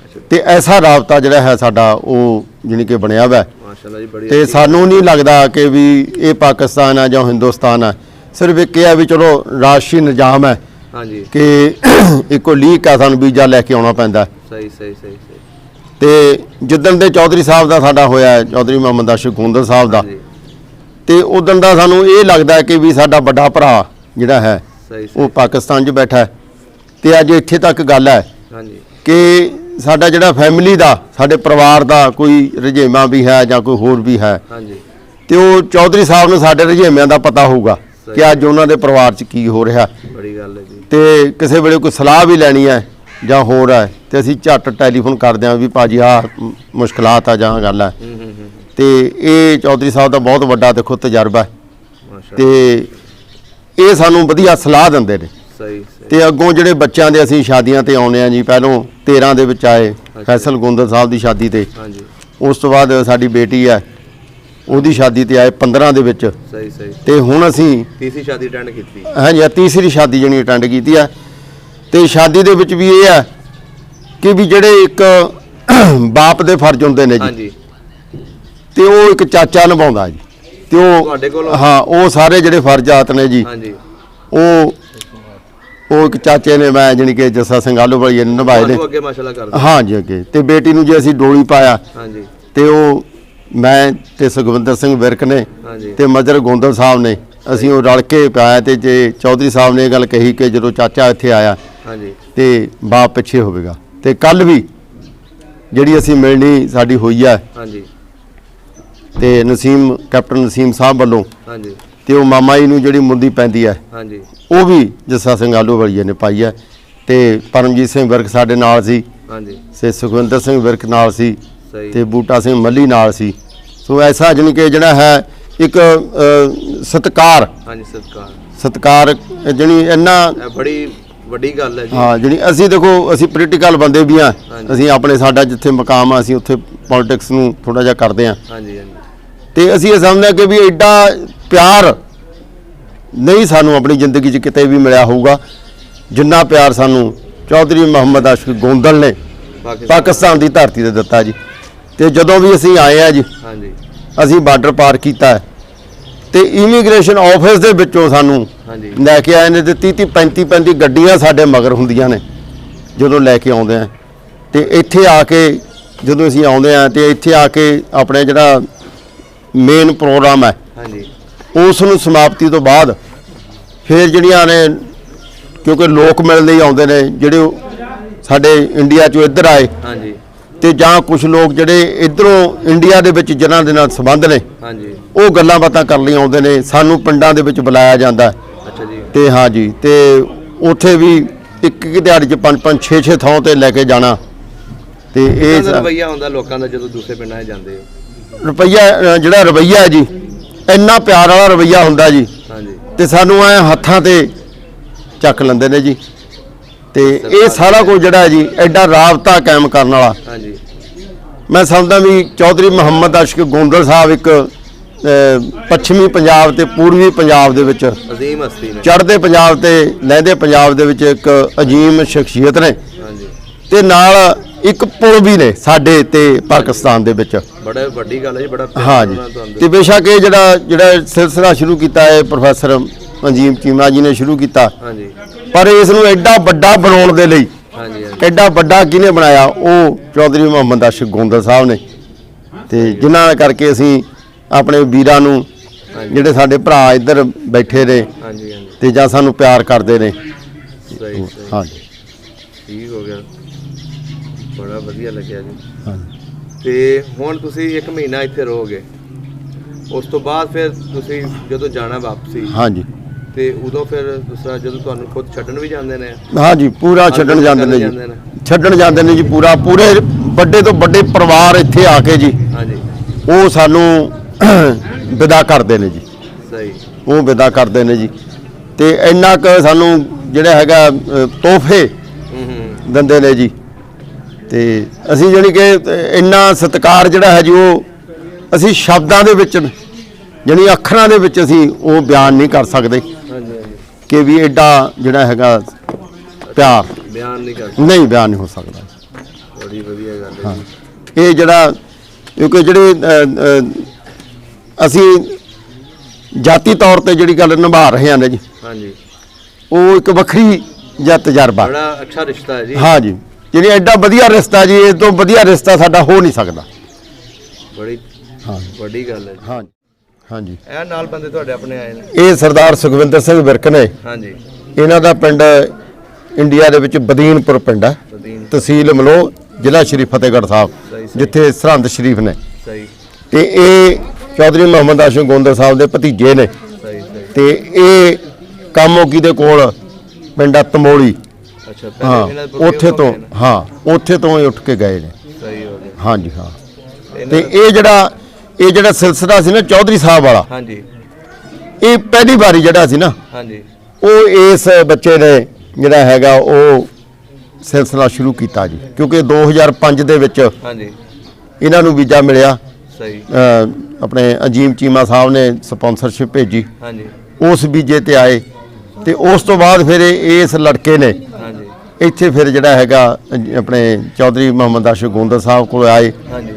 ਅੱਛਾ, ਤੇ ਐਸਾ ਰਾਬਤਾ ਜਿਹੜਾ ਹੈ ਸਾਡਾ ਉਹ ਜਾਣੀ ਕਿ ਬਣਿਆ ਹੋਇਆ। ਮਾਸ਼ਾਅੱਲਾ ਜੀ, ਬੜੀ ਤੇ ਸਾਨੂੰ ਨਹੀਂ ਲੱਗਦਾ ਕਿ ਵੀ ਇਹ ਪਾਕਿਸਤਾਨ ਹੈ ਜਾਂ ਹਿੰਦੁਸਤਾਨ ਹੈ, ਸਿਰਫ ਇੱਕ ਇਹ ਹੈ ਵੀ ਚਲੋ ਰਾਸ਼ਟਰੀ ਨਿਜ਼ਾਮ ਹੈ ਹਾਂਜੀ। ਕਿ ਇੱਕੋ ਲੀਕ ਆ, ਸਾਨੂੰ ਵੀਜ਼ਾ ਲੈ ਕੇ ਆਉਣਾ ਪੈਂਦਾ। ਸਹੀ ਸਹੀ ਸਹੀ ਸਹੀ। ਤੇ ਜਿੱਦਣ ਦੇ ਚੌਧਰੀ ਸਾਹਿਬ ਦਾ ਸਾਡਾ ਹੋਇਆ, ਚੌਧਰੀ ਮੁਹੰਮਦ ਆਸ਼ਿਕ ਗੋਂਦਲ ਸਾਹਿਬ ਦਾ, ਹਾਂਜੀ, ਤੇ ਉਦੋਂ ਦਾ ਸਾਨੂੰ ਇਹ ਲੱਗਦਾ ਹੈ ਕਿ ਵੀ ਸਾਡਾ ਵੱਡਾ ਭਰਾ ਜਿਹੜਾ ਹੈ ਸਹੀ ਸਹੀ। ਉਹ ਪਾਕਿਸਤਾਨ 'ਚ ਬੈਠਾ ਹੈ। ਤੇ ਅੱਜ ਇੱਥੇ ਤੱਕ ਗੱਲ ਹੈ ਹਾਂਜੀ ਕਿ ਸਾਡਾ ਜਿਹੜਾ ਫੈਮਿਲੀ ਦਾ, ਸਾਡੇ ਪਰਿਵਾਰ ਦਾ ਕੋਈ ਰੁਝੇਵਾਂ ਵੀ ਹੈ ਜਾਂ ਕੋਈ ਹੋਰ ਵੀ ਹੈ, ਹਾਂਜੀ। ਤੇ ਉਹ ਚੌਧਰੀ ਸਾਹਿਬ ਨੂੰ ਸਾਡੇ ਰੁਝੇਵਿਆਂ ਦਾ ਪਤਾ ਹੋਊਗਾ ਕਿ ਅੱਜ ਉਹਨਾਂ ਦੇ ਪਰਿਵਾਰ 'ਚ ਕੀ ਹੋ ਰਿਹਾ। ਬੜੀ ਗੱਲ ਹੈ ਜੀ। ਤੇ ਕਿਸੇ ਵੇਲੇ ਕੋਈ ਸਲਾਹ ਵੀ ਲੈਣੀ ਹੈ ਜਾਂ ਹੋਰ ਹੈ ਤੇ ਅਸੀਂ ਝੱਟ ਟੈਲੀਫੋਨ ਕਰਦੇ ਹਾਂ ਵੀ ਭਾਜੀ ਆਹ ਮੁਸ਼ਕਲਾਤ ਆ ਜਾਂ ਗੱਲ ਹੈ। ਤੇ ਇਹ ਚੌਧਰੀ ਸਾਹਿਬ ਦਾ ਬਹੁਤ ਵੱਡਾ ਦੇਖੋ ਤਜਰਬਾ ਹੈ, ਮਾਸ਼ਾਅੱਲਾ। ਤੇ ਇਹ ਸਾਨੂੰ ਵਧੀਆ ਸਲਾਹ ਦਿੰਦੇ ਨੇ। ਸਹੀ ਸਹੀ। ਤੇ ਅੱਗੋਂ ਜਿਹੜੇ ਬੱਚਿਆਂ ਦੇ ਅਸੀਂ ਸ਼ਾਦੀਆਂ ਤੇ ਆਉਨੇ ਆ ਜੀ, ਪਹਿਲੋਂ 13 ਦੇ ਵਿੱਚ ਆਏ ਫੈਸਲ ਗੋਂਦਲ ਸਾਹਿਬ ਦੀ ਸ਼ਾਦੀ ਤੇ, ਹਾਂਜੀ, ਉਸ ਤੋਂ ਬਾਅਦ ਸਾਡੀ ਬੇਟੀ ਹੈ ਉਹਦੀ ਸ਼ਾਦੀ ਤੇ ਆਏ 15 ਦੇ ਵਿੱਚ, ਸਹੀ ਸਹੀ। ਤੇ ਹੁਣ ਅਸੀਂ ਤੀਸਰੀ ਸ਼ਾਦੀ ਅਟੈਂਡ ਕੀਤੀ। ਹਾਂਜੀ ਤੀਸਰੀ ਸ਼ਾਦੀ ਜਣੀ ਅਟੈਂਡ ਕੀਤੀ ਹੈ। ਤੇ ਸ਼ਾਦੀ ਦੇ ਵਿੱਚ ਵੀ ਇਹ ਹੈ ਕਿ ਵੀ ਜਿਹੜੇ ਇੱਕ ਬਾਪ ਦੇ ਫਰਜ਼ ਹੁੰਦੇ ਨੇ ਜੀ, ਹਾਂਜੀ, ਤੇ ਉਹ ਇੱਕ ਚਾਚਾ ਨਿਭਾਉਂਦਾ ਜੀ, ਤੇ ਤੁਹਾਡੇ ਕੋਲ? ਉਹ ਹਾਂ ਉਹ ਸਾਰੇ ਜਿਹੜੇ ਫਰਜ਼ਾਤ ਨੇ ਜੀ, ਹਾਂਜੀ, ਉਹ ਇੱਕ ਚਾਚੇ ਨੇ ਮੈਂ ਜਾਣੀ ਕਿ ਜੱਸਾ ਸਿੰਘ ਆਲੂਵਾਲੀਆ ਨੇ ਨਿਭਾਏ ਨੇ। ਤੁਹਾਨੂੰ ਅੱਗੇ ਮਾਸ਼ਾਅੱਲਾ ਕਰਦੇ। ਹਾਂਜੀ ਅੱਗੇ। ਤੇ ਬੇਟੀ ਨੂੰ ਜੇ ਅਸੀਂ ਡੋਲੀ ਪਾਇਆ ਹਾਂਜੀ ਤੇ ਉਹ ਮੈਂ ਤੇ ਸੁਖਵਿੰਦਰ ਸਿੰਘ ਵਿਰਕ ਨੇ ਹਾਂਜੀ ਤੇ ਮਜਰ ਗੋਂਦਲ ਸਾਹਿਬ ਨੇ, ਅਸੀਂ ਉਹ ਰਲ ਕੇ ਪਾਇਆ। ਤੇ ਜੇ ਚੌਧਰੀ ਸਾਹਿਬ ਨੇ ਇਹ ਗੱਲ ਕਹੀ ਕਿ ਜਦੋਂ ਚਾਚਾ ਇੱਥੇ ਆਇਆ ਹਾਂਜੀ ਤੇ ਬਾਪ ਪਿੱਛੇ ਹੋਵੇਗਾ। ਤੇ ਕੱਲ ਵੀ ਜਿਹੜੀ ਅਸੀਂ ਮਿਲਣੀ ਸਾਡੀ ਹੋਈ ਹੈ ਹਾਂਜੀ ਤੇ ਕੈਪਟਨ ਨਸੀਮ ਸਾਹਿਬ ਵੱਲੋਂ, ਹਾਂਜੀ ਤੇ ਉਹ ਮਾਮਾ ਜੀ ਨੂੰ ਜਿਹੜੀ ਮੁੰਦੀ ਪੈਂਦੀ ਹੈ ਹਾਂਜੀ ਉਹ ਵੀ ਜੱਸਾ ਸਿੰਘ ਆਲੂਵਾਲੀਆ ਨੇ ਪਾਈ ਹੈ। ਤੇ ਪਰਮਜੀਤ ਸਿੰਘ ਵਿਰਕ ਸਾਡੇ ਨਾਲ ਸੀ, ਹਾਂਜੀ। ਤੇ ਸੁਖਵਿੰਦਰ ਸਿੰਘ ਵਿਰਕ ਨਾਲ ਸੀ, ਸਹੀ। ਤੇ ਬੂਟਾ ਸਿੰਘ ਮੱਲੀ ਨਾਲ ਸੀ। ਸੋ ਐਸਾ ਜਾਣੀ ਕਿ ਜਿਹੜਾ ਹੈ ਇੱਕ ਸਤਿਕਾਰ ਹਾਂਜੀ, ਸਤਿਕਾਰ ਜਿਹੜੀ ਇੰਨਾ ਇਹ ਬੜੀ ਵੱਡੀ ਗੱਲ ਹੈ ਜੀ। ਹਾਂ ਜਿਹੜੀ ਅਸੀਂ ਦੇਖੋ ਅਸੀਂ ਪੋਲੀਟੀਕਲ ਬੰਦੇ ਵੀ ਹਾਂ, ਹਾਂਜੀ। ਅਸੀਂ ਆਪਣੇ ਸਾਡਾ ਜਿੱਥੇ ਮਕਾਮ ਆ ਅਸੀਂ ਉੱਥੇ ਪੋਲਿਟਿਕਸ ਨੂੰ ਥੋੜਾ ਜਿਹਾ ਕਰਦੇ ਹਾਂ। ਹਾਂਜੀ ਹਾਂਜੀ। ਤੇ ਅਸੀਂ ਇਹ ਸਮਝਦੇ ਹਾਂ ਕਿ ਵੀ ਐਡਾ ਪਿਆਰ ਨਹੀਂ ਸਾਨੂੰ ਆਪਣੀ ਜ਼ਿੰਦਗੀ 'ਚ ਕਿਤੇ ਵੀ ਮਿਲਿਆ ਹੋਊਗਾ ਜਿੰਨਾ ਪਿਆਰ ਸਾਨੂੰ ਚੌਧਰੀ ਮੁਹੰਮਦ ਆਸ਼ਿਕ ਗੋਂਦਲ ਨੇ ਪਾਕਿਸਤਾਨ ਦੀ ਧਰਤੀ ਤੇ ਦਿੱਤਾ ਜੀ। ਤੇ ਜਦੋਂ ਵੀ ਅਸੀਂ ਆਏ ਆ ਜੀ, ਹਾਂਜੀ ਅਸੀਂ ਬਾਰਡਰ ਪਾਰ ਕੀਤਾ ਹੈ ਤੇ ਇਮੀਗ੍ਰੇਸ਼ਨ ਆਫਿਸ ਦੇ ਵਿੱਚੋਂ ਸਾਨੂੰ ਹਾਂਜੀ ਲੈ ਕੇ ਆਏ ਨੇ ਤੇ 35 ਗੱਡੀਆਂ ਸਾਡੇ ਮਗਰ ਹੁੰਦੀਆਂ ਨੇ ਜਦੋਂ ਲੈ ਕੇ ਆਉਂਦੇ ਆ। ਤੇ ਇੱਥੇ ਆ ਕੇ ਜਦੋਂ ਅਸੀਂ ਆਉਂਦੇ ਆ ਤੇ ਇੱਥੇ ਆ ਕੇ ਆਪਣੇ ਜਿਹੜਾ ਮੇਨ ਪ੍ਰੋਗਰਾਮ ਹੈ ਹਾਂਜੀ ਉਸ ਨੂੰ ਸਮਾਪਤੀ ਤੋਂ ਬਾਅਦ ਫਿਰ ਜਿਹੜੀਆਂ ਨੇ, ਕਿਉਂਕਿ ਲੋਕ ਮਿਲਣ ਲਈ ਆਉਂਦੇ ਨੇ ਜਿਹੜੇ ਸਾਡੇ ਇੰਡੀਆ 'ਚੋਂ ਇੱਧਰ ਆਏ, ਹਾਂਜੀ ਤੇ ਜਾਂ ਕੁਝ ਲੋਕ ਜਿਹੜੇ ਇੱਧਰੋਂ ਇੰਡੀਆ ਦੇ ਵਿੱਚ ਜਿਨ੍ਹਾਂ ਦੇ ਨਾਲ ਸੰਬੰਧ ਨੇ ਹਾਂਜੀ। ਉਹ ਗੱਲਾਂ ਬਾਤਾਂ ਕਰਨ ਲਈ ਆਉਂਦੇ ਨੇ। ਸਾਨੂੰ ਪਿੰਡਾਂ ਦੇ ਵਿੱਚ ਬੁਲਾਇਆ ਜਾਂਦਾ। ਅੱਛਾ ਜੀ। ਤੇ ਹਾਂਜੀ, ਤੇ ਉੱਥੇ ਵੀ ਇੱਕ ਦਿਹਾੜੀ 'ਚ 5 6 ਥਾਂ ਤੇ ਲੈ ਕੇ ਜਾਣਾ। ਤੇ ਇਹ ਰਵੱਈਆ ਹੁੰਦਾ ਲੋਕਾਂ ਦਾ ਜਦੋਂ ਦੂਸਰੇ ਪਿੰਡਾਂ 'ਚ ਜਾਂਦੇ ਹੋ? ਰੁਪਈਆ ਜਿਹੜਾ ਰਵੱਈਆ ਹੈ ਜੀ, ਇੰਨਾ ਪਿਆਰ ਵਾਲਾ ਰਵੱਈਆ ਹੁੰਦਾ ਜੀ। ਹਾਂਜੀ। ਤੇ ਸਾਨੂੰ ਐ ਹੱਥਾਂ ਤੇ ਚੱਕ ਲੈਂਦੇ ਨੇ ਜੀ। ਤੇ ਇਹ ਸਾਰਾ ਕੁਝ ਜਿਹੜਾ ਹੈ ਜੀ ਐਡਾ ਰਾਬਤਾ ਕਾਇਮ ਕਰਨ ਵਾਲਾ, ਹਾਂਜੀ। ਮੈਂ ਸਮਝਦਾ ਵੀ ਚੌਧਰੀ ਮੁਹੰਮਦ ਆਸ਼ਿਕ ਗੋਂਦਲ ਸਾਹਿਬ ਇੱਕ ਪੱਛਮੀ ਪੰਜਾਬ ਤੇ ਪੂਰਬੀ ਪੰਜਾਬ ਦੇ ਵਿੱਚ, ਅਜ਼ੀਮ ਹਸਤੀ ਨੇ, ਚੜ੍ਹਦੇ ਪੰਜਾਬ ਤੇ ਲਹਿੰਦੇ ਪੰਜਾਬ ਦੇ ਵਿੱਚ ਇੱਕ ਅਜੀਮ ਸ਼ਖਸੀਅਤ ਨੇ। ਹਾਂਜੀ। ਤੇ ਨਾਲ ਇੱਕ ਪੁਲ ਵੀ ਨੇ ਸਾਡੇ ਤੇ ਪਾਕਿਸਤਾਨ ਦੇ ਵਿੱਚ। ਬੜਾ ਵੱਡੀ ਗੱਲ ਹੈ ਜੀ, ਬੜਾ ਪਿਆਰ ਹਾਂ ਜੀ। ਨਾਲ ਤੁਹਾਨੂੰ ਤੇ ਬੇਸ਼ੱਕ ਇਹ ਜਿਹੜਾ ਸਿਲਸਿਲਾ ਸ਼ੁਰੂ ਕੀਤਾ ਹੈ ਪ੍ਰੋਫੈਸਰ ਅਜੀਮ ਚੀਮਾ ਜੀ ਨੇ ਸ਼ੁਰੂ ਕੀਤਾ, ਹਾਂਜੀ ਪਰ ਇਸ ਨੂੰ ਐਡਾ ਵੱਡਾ ਬਣਾਉਣ ਦੇ ਲਈ ਹਾਂਜੀ ਐਡਾ ਵੱਡਾ ਕਿਹਨੇ ਬਣਾਇਆ? ਉਹ ਚੌਧਰੀ ਮੁਹੰਮਦ ਆਸ਼ਿਕ ਗੋਂਦਲ ਸਾਹਿਬ ਨੇ। ਤੇ ਜਿਨ੍ਹਾਂ ਕਰਕੇ ਅਸੀਂ ਆਪਣੇ ਵੀਰਾਂ ਨੂੰ, ਜਿਹੜੇ ਸਾਡੇ ਭਰਾ ਇੱਧਰ ਬੈਠੇ ਨੇ ਹਾਂਜੀ ਹਾਂਜੀ ਤੇ ਜਾਂ ਸਾਨੂੰ ਪਿਆਰ ਕਰਦੇ ਨੇ, ਸਹੀ ਹਾਂਜੀ ਠੀਕ ਹੋ ਗਿਆ, ਬੜਾ ਵਧੀਆ ਲੱਗਿਆ ਜੀ। ਹਾਂਜੀ। ਤੇ ਹੁਣ ਤੁਸੀਂ 1 ਮਹੀਨਾ ਇੱਥੇ ਰਹੋਗੇ, ਉਸ ਤੋਂ ਬਾਅਦ ਫਿਰ ਤੁਸੀਂ ਜਦੋਂ ਜਾਣਾ ਵਾਪਸੀ, ਹਾਂਜੀ ਤੇ ਉਦੋਂ ਫਿਰ ਦੂਸਰਾ ਜਦੋਂ ਤੁਹਾਨੂੰ ਖੁਦ ਛੱਡਣ ਵੀ ਜਾਂਦੇ ਨੇ? ਹਾਂਜੀ, ਪੂਰਾ ਛੱਡਣ ਜਾਂਦੇ ਨੇ ਜੀ, ਛੱਡਣ ਜਾਂਦੇ ਨੇ ਜੀ। ਪੂਰੇ ਵੱਡੇ ਤੋਂ ਵੱਡੇ ਪਰਿਵਾਰ ਇੱਥੇ ਆ ਕੇ ਜੀ ਹਾਂਜੀ ਉਹ ਸਾਨੂੰ ਵਿਦਾ ਕਰਦੇ ਨੇ ਜੀ, ਸਹੀ ਉਹ ਵਿਦਾ ਕਰਦੇ ਨੇ ਜੀ। ਤੇ ਇੰਨਾ ਕੁ ਸਾਨੂੰ ਜਿਹੜਾ ਹੈਗਾ ਤੋਹਫੇ ਦਿੰਦੇ ਨੇ ਜੀ। ਤੇ ਅਸੀਂ ਜਾਣੀ ਕਿ ਇੰਨਾ ਸਤਿਕਾਰ ਜਿਹੜਾ ਹੈ ਜੀ ਉਹ ਅਸੀਂ ਸ਼ਬਦਾਂ ਦੇ ਵਿੱਚ, ਜਾਣੀ ਅੱਖਰਾਂ ਦੇ ਵਿੱਚ ਅਸੀਂ ਉਹ ਬਿਆਨ ਨਹੀਂ ਕਰ ਸਕਦੇ ਹਾਂਜੀ ਹਾਂਜੀ ਕਿ ਵੀ ਐਡਾ ਜਿਹੜਾ ਹੈਗਾ ਪਿਆਰ ਬਿਆਨ ਨਹੀਂ ਕਰ ਨਹੀਂ ਬਿਆਨ ਨਹੀਂ ਹੋ ਸਕਦਾ। ਬੜੀ ਵਧੀਆ ਗੱਲ ਹੈ ਜੀ। ਇਹ ਜਿਹੜਾ ਕਿਉਂਕਿ ਜਿਹੜੇ ਅਸੀਂ ਜਾਤੀ ਤੌਰ ਤੇ ਜਿਹੜੀ ਗੱਲ ਨਿਭਾ ਰਹੇ ਹਾਂ ਨੇ ਜੀ, ਹਾਂਜੀ ਉਹ ਇੱਕ ਵੱਖਰੀ ਜਿਹਾ ਤਜਰਬਾ। ਬੜਾ ਅੱਛਾ ਰਿਸ਼ਤਾ ਹੈ ਜੀ। ਹਾਂ ਜੀ, ਜਿਹੜੀ ਐਡਾ ਵਧੀਆ ਰਿਸ਼ਤਾ ਜੀ, ਇਸ ਤੋਂ ਵਧੀਆ ਰਿਸ਼ਤਾ ਸਾਡਾ ਹੋ ਨਹੀਂ ਸਕਦਾ। ਬੜੀ ਵੱਡੀ ਗੱਲ ਹੈ ਜੀ। ਹਾਂ ਹਾਂਜੀ। ਇਹ ਨਾਲ ਬੰਦੇ ਤੁਹਾਡੇ ਆਪਣੇ ਆਏ ਨੇ? ਇਹ ਸਰਦਾਰ ਸੁਖਵਿੰਦਰ ਸਿੰਘ ਵਿਰਕ ਨੇ। ਹਾਂਜੀ ਇਹਨਾਂ ਦਾ ਪਿੰਡ ਇੰਡੀਆ ਦੇ ਵਿੱਚ ਬਦੀਨਪੁਰ ਪਿੰਡ ਹੈ, ਬਦੀਨ ਤਹਿਸੀਲ ਮਲੋਹ, ਜ਼ਿਲ੍ਹਾ ਸ਼੍ਰੀ ਫਤਿਹਗੜ੍ਹ ਸਾਹਿਬ, ਸਹੀ ਸਹੀ ਜਿੱਥੇ ਸਰਹੰਦ ਸ਼ਰੀਫ ਨੇ। ਸਹੀ ਤੇ ਇਹ ਚੌਧਰੀ ਮੁਹੰਮਦ ਆਸ਼ਿਕ ਗੋਂਦਲ ਸਾਹਿਬ ਦੇ ਭਤੀਜੇ ਨੇ। ਸਹੀ ਸਹੀ ਤੇ ਇਹ ਕਾਮੋਕੀ ਦੇ ਕੋਲ ਪਿੰਡ ਆ ਤਮੋਲੀ, ਅੱਛਾ ਹਾਂ ਪਹਿਲੇ ਇਹਨਾਂ ਦੇ ਉੱਥੇ ਤੋਂ, ਹਾਂ ਉੱਥੇ ਤੋਂ ਇਹ ਉੱਠ ਕੇ ਗਏ ਨੇ। ਸਹੀ ਹੋ ਗਿਆ। ਹਾਂਜੀ ਹਾਂ। ਇਹਨਾਂ ਤੇ ਇਹ ਜਿਹੜਾ ਸਿਲਸਿਲਾ ਸੀ ਨਾ ਚੌਧਰੀ ਸਾਹਿਬ ਵਾਲਾ, ਹਾਂਜੀ ਇਹ ਪਹਿਲੀ ਵਾਰੀ ਜਿਹੜਾ ਸੀ ਨਾ, ਹਾਂਜੀ ਉਹ ਇਸ ਬੱਚੇ ਨੇ ਜਿਹੜਾ ਹੈਗਾ ਉਹ ਸਿਲਸਿਲਾ ਸ਼ੁਰੂ ਕੀਤਾ ਜੀ। ਕਿਉਂਕਿ 2005 ਦੇ ਵਿੱਚ ਹਾਂਜੀ ਇਹਨਾਂ ਨੂੰ ਵੀਜ਼ਾ ਮਿਲਿਆ, ਸਹੀ ਆਪਣੇ ਅਜੀਮ ਚੀਮਾ ਸਾਹਿਬ ਨੇ ਸਪਾਂਸਰਸ਼ਿਪ ਭੇਜੀ, ਹਾਂਜੀ ਉਸ ਵੀਜ਼ੇ ਤੇ ਆਏ। ਤੇ ਉਸ ਤੋਂ ਬਾਅਦ ਫਿਰ ਇਸ ਲੜਕੇ ਨੇ ਹਾਂਜੀ ਇੱਥੇ ਫਿਰ ਜਿਹੜਾ ਹੈਗਾ ਆਪਣੇ ਚੌਧਰੀ ਮੁਹੰਮਦ ਆਸ਼ਿਕ ਗੋਂਦਲ ਸਾਹਿਬ ਕੋਲ ਆਏ। ਹਾਂਜੀ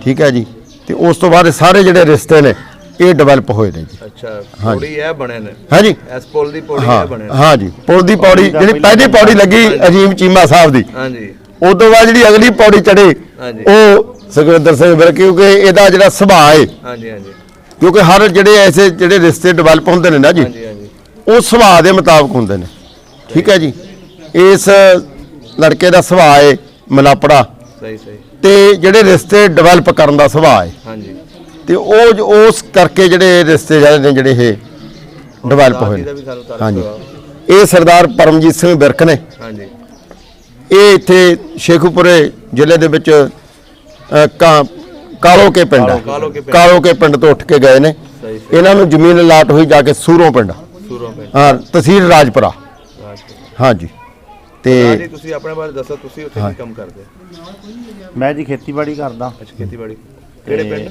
ਠੀਕ ਹੈ ਜੀ। ਤੇ ਉਸ ਤੋਂ ਬਾਅਦ ਇਹ ਸਾਰੇ ਜਿਹੜੇ ਰਿਸ਼ਤੇ ਨੇ ਇਹ ਡਿਵੈਲਪ ਹੋਏ ਨੇ ਜੀ। ਅੱਛਾ ਪੌੜੀ ਇਹ ਬਣੇ ਨੇ? ਹਾਂਜੀ ਇਸ ਪੁੱਲ ਦੀ ਪੌੜੀ ਹਾਂ ਇਹ ਬਣੇ ਨੇ? ਹਾਂ ਜੀ, ਪੁਲ ਦੀ ਪੌੜੀ ਜਿਹੜੀ ਪਹਿਲੀ ਪੌੜੀ ਲੱਗੀ ਅਜੀਮ ਚੀਮਾ ਸਾਹਿਬ ਦੀ, ਹਾਂਜੀ ਉਸ ਤੋਂ ਬਾਅਦ ਜਿਹੜੀ ਅਗਲੀ ਪੌੜੀ ਚੜੇ ਹਾਂਜੀ ਉਹ ਸੁਖਵਿੰਦਰ ਸਿੰਘ ਵਿਰਕ, ਕਿਉਂਕਿ ਇਹਦਾ ਜਿਹੜਾ ਸੁਭਾਅ ਹੈ, ਹਾਂਜੀ ਹਾਂਜੀ ਕਿਉਂਕਿ ਹਰ ਜਿਹੜੇ ਰਿਸ਼ਤੇ ਡਿਵੈਲਪ ਹੁੰਦੇ ਨੇ ਨਾ ਜੀ, ਹਾਂਜੀ ਹਾਂਜੀ ਉਹ ਸੁਭਾਅ ਦੇ ਮੁਤਾਬਕ ਹੁੰਦੇ ਨੇ। ਠੀਕ ਹੈ ਜੀ। ਇਸ ਲੜਕੇ ਦਾ ਸੁਭਾਅ ਹੈ ਮਲਾਪੜਾ, ਸਹੀ ਸਹੀ ਤੇ ਜਿਹੜੇ ਰਿਸ਼ਤੇ ਡਿਵੈਲਪ ਕਰਨ ਦਾ ਸੁਭਾਅ ਹੈ, ਹਾਂਜੀ ਤੇ ਉਸ ਕਰਕੇ ਜਿਹੜੇ ਰਿਸ਼ਤੇ ਜਿਹੜੇ ਇਹ ਡਿਵੈਲਪ ਹੋਏ ਦਾ ਨੇ। ਵੀ ਸਾਨੂੰ ਤਰਸ ਹਾਂਜੀ। ਕਰਵਾਓ। ਇਹ ਸਰਦਾਰ ਪਰਮਜੀਤ ਸਿੰਘ ਵਿਰਕ ਨੇ। ਹਾਂਜੀ ਇਹ ਇੱਥੇ ਸ਼ੇਖੂਪੁਰੇ ਜ਼ਿਲ੍ਹੇ ਦੇ ਵਿੱਚ ਕਾਲੋਕੇ ਪਿੰਡ ਹੈ, ਕਾਲੋਕੇ ਪਿੰਡ। ਕਾਲੋਕੇ ਪਿੰਡ ਤੋਂ ਉੱਠ ਕੇ ਗਏ ਨੇ। ਸਹੀ ਸਹੀ ਇਹਨਾਂ ਨੂੰ ਜ਼ਮੀਨ ਅਲਾਟ ਹੋਈ ਜਾ ਕੇ ਸੂਰੋਂ ਪਿੰਡ, ਸੂਰੋਂ ਪਿੰਡ ਹਾਂ ਤਹਿਸੀਲ ਰਾਜਪੁਰਾ। ਰਾਜਪੁਰਾ। ਹਾਂਜੀ। ਤੇ ਜੀ ਤੁਸੀਂ ਆਪਣੇ ਬਾਰੇ ਦੱਸੋ, ਤੁਸੀਂ ਉੱਥੇ ਕੀ ਕੰਮ ਕਰਦੇ ਹੋ? ਮੈਂ ਜੀ ਖੇਤੀਬਾੜੀ ਕਰਦਾ। ਅੱਛਾ ਖੇਤੀਬਾੜੀ ਕਿਹੜੇ ਪਿੰਡ?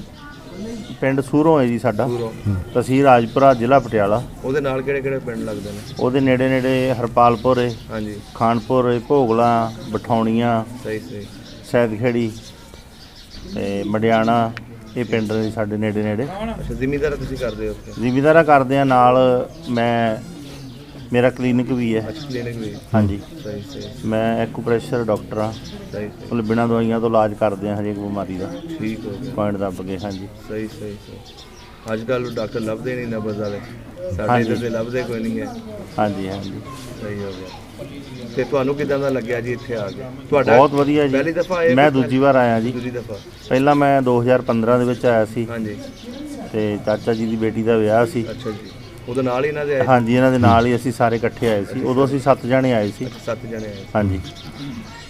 ਪਿੰਡ ਸੂਰੋਂ ਹੈ ਜੀ ਸਾਡਾ, ਸੂਰੋਂ। ਤਹਿਸੀਲ ਰਾਜਪੁਰਾ, ਜ਼ਿਲ੍ਹਾ ਪਟਿਆਲਾ। ਉਹਦੇ ਨਾਲ ਕਿਹੜੇ ਕਿਹੜੇ ਪਿੰਡ ਲੱਗਦੇ ਨੇ? ਉਹਦੇ ਨੇੜੇ ਨੇੜੇ ਹਰਪਾਲਪੁਰ ਹੈ, ਹਾਂਜੀ ਖਾਨਪੁਰ ਹੈ, ਭੋਗਲਾ, ਬਠੌਣੀਆਂ, ਸਹੀ ਸਹੀ ਸੈਦਖੇੜੀ ਤੇ ਮਡਿਆਣਾ, ਇਹ ਪਿੰਡ ਨੇ ਸਾਡੇ ਨੇੜੇ ਨੇੜੇ। ਅੱਛਾ ਜ਼ਿਮੀਂਦਾਰ ਤੁਸੀਂ ਕਰਦੇ ਹੋ ਉੱਥੇ? ਜ਼ਿਮੀਂਦਾਰਾ ਕਰਦੇ ਆ, ਨਾਲ ਮੇਰਾ ਕਲੀਨਿਕ ਵੀ ਹੈ। ਅੱਛਾ ਕਲੀਨਿਕ ਵੀ? ਹਾਂਜੀ। ਸਹੀ ਸਹੀ ਮੈਂ ਐਕੂਪ੍ਰੈਸ਼ਰ ਡਾਕਟਰ ਹਾਂ, ਸਹੀ ਮਤਲਬ ਬਿਨਾਂ ਦਵਾਈਆਂ ਤੋਂ ਇਲਾਜ ਕਰਦੇ ਆ ਹਰੇਕ ਬਿਮਾਰੀ ਦਾ, ਠੀਕ ਹੋ ਗਿਆ। ਪੁਆਇੰਟ ਦੱਬ ਕੇ। ਹਾਂਜੀ ਸਹੀ ਸਹੀ ਸਹੀ। ਅੱਜ ਕੱਲ੍ਹ ਡਾਕਟਰ ਲੱਭਦੇ ਨਹੀਂ ਨਬਜ਼ ਵਾਲੇ, ਸਾਡੇ ਇੱਧਰ ਤੇ ਲੱਭਦੇ ਕੋਈ ਨਹੀਂ ਹੈ। ਹਾਂਜੀ ਹਾਂਜੀ ਸਹੀ ਹੋ ਗਿਆ। ਤੇ ਤੁਹਾਨੂੰ ਕਿਦਾਂ ਦਾ ਲੱਗਿਆ ਜੀ ਇੱਥੇ ਆ ਕੇ? ਤੁਹਾਡਾ ਬਹੁਤ ਵਧੀਆ ਜੀ। ਪਹਿਲੀ ਦਫਾ ਆਏ? ਮੈਂ ਦੂਜੀ ਵਾਰ ਆਇਆ ਜੀ। ਦੂਜੀ ਦਫਾ? ਪਹਿਲਾਂ ਮੈਂ 2015 ਦੇ ਵਿੱਚ ਆਇਆ ਸੀ, ਹਾਂਜੀ। ਤੇ ਚਾਚਾ ਜੀ ਦੀ ਬੇਟੀ ਦਾ ਵਿਆਹ ਸੀ। ਅੱਛਾ ਜੀ, ਉਹਦੇ ਨਾਲ ਹੀ ਇਹਨਾਂ ਦੇ ਆਏ? ਹਾਂਜੀ, ਇਹਨਾਂ ਦੇ ਨਾਲ ਹੀ ਅਸੀਂ ਸਾਰੇ ਇਕੱਠੇ ਆਏ ਸੀ। ਉਦੋਂ ਅਸੀਂ 7 ਜਣੇ ਆਏ ਸੀ। 7 ਜਣੇ ਆਏ? ਹਾਂਜੀ।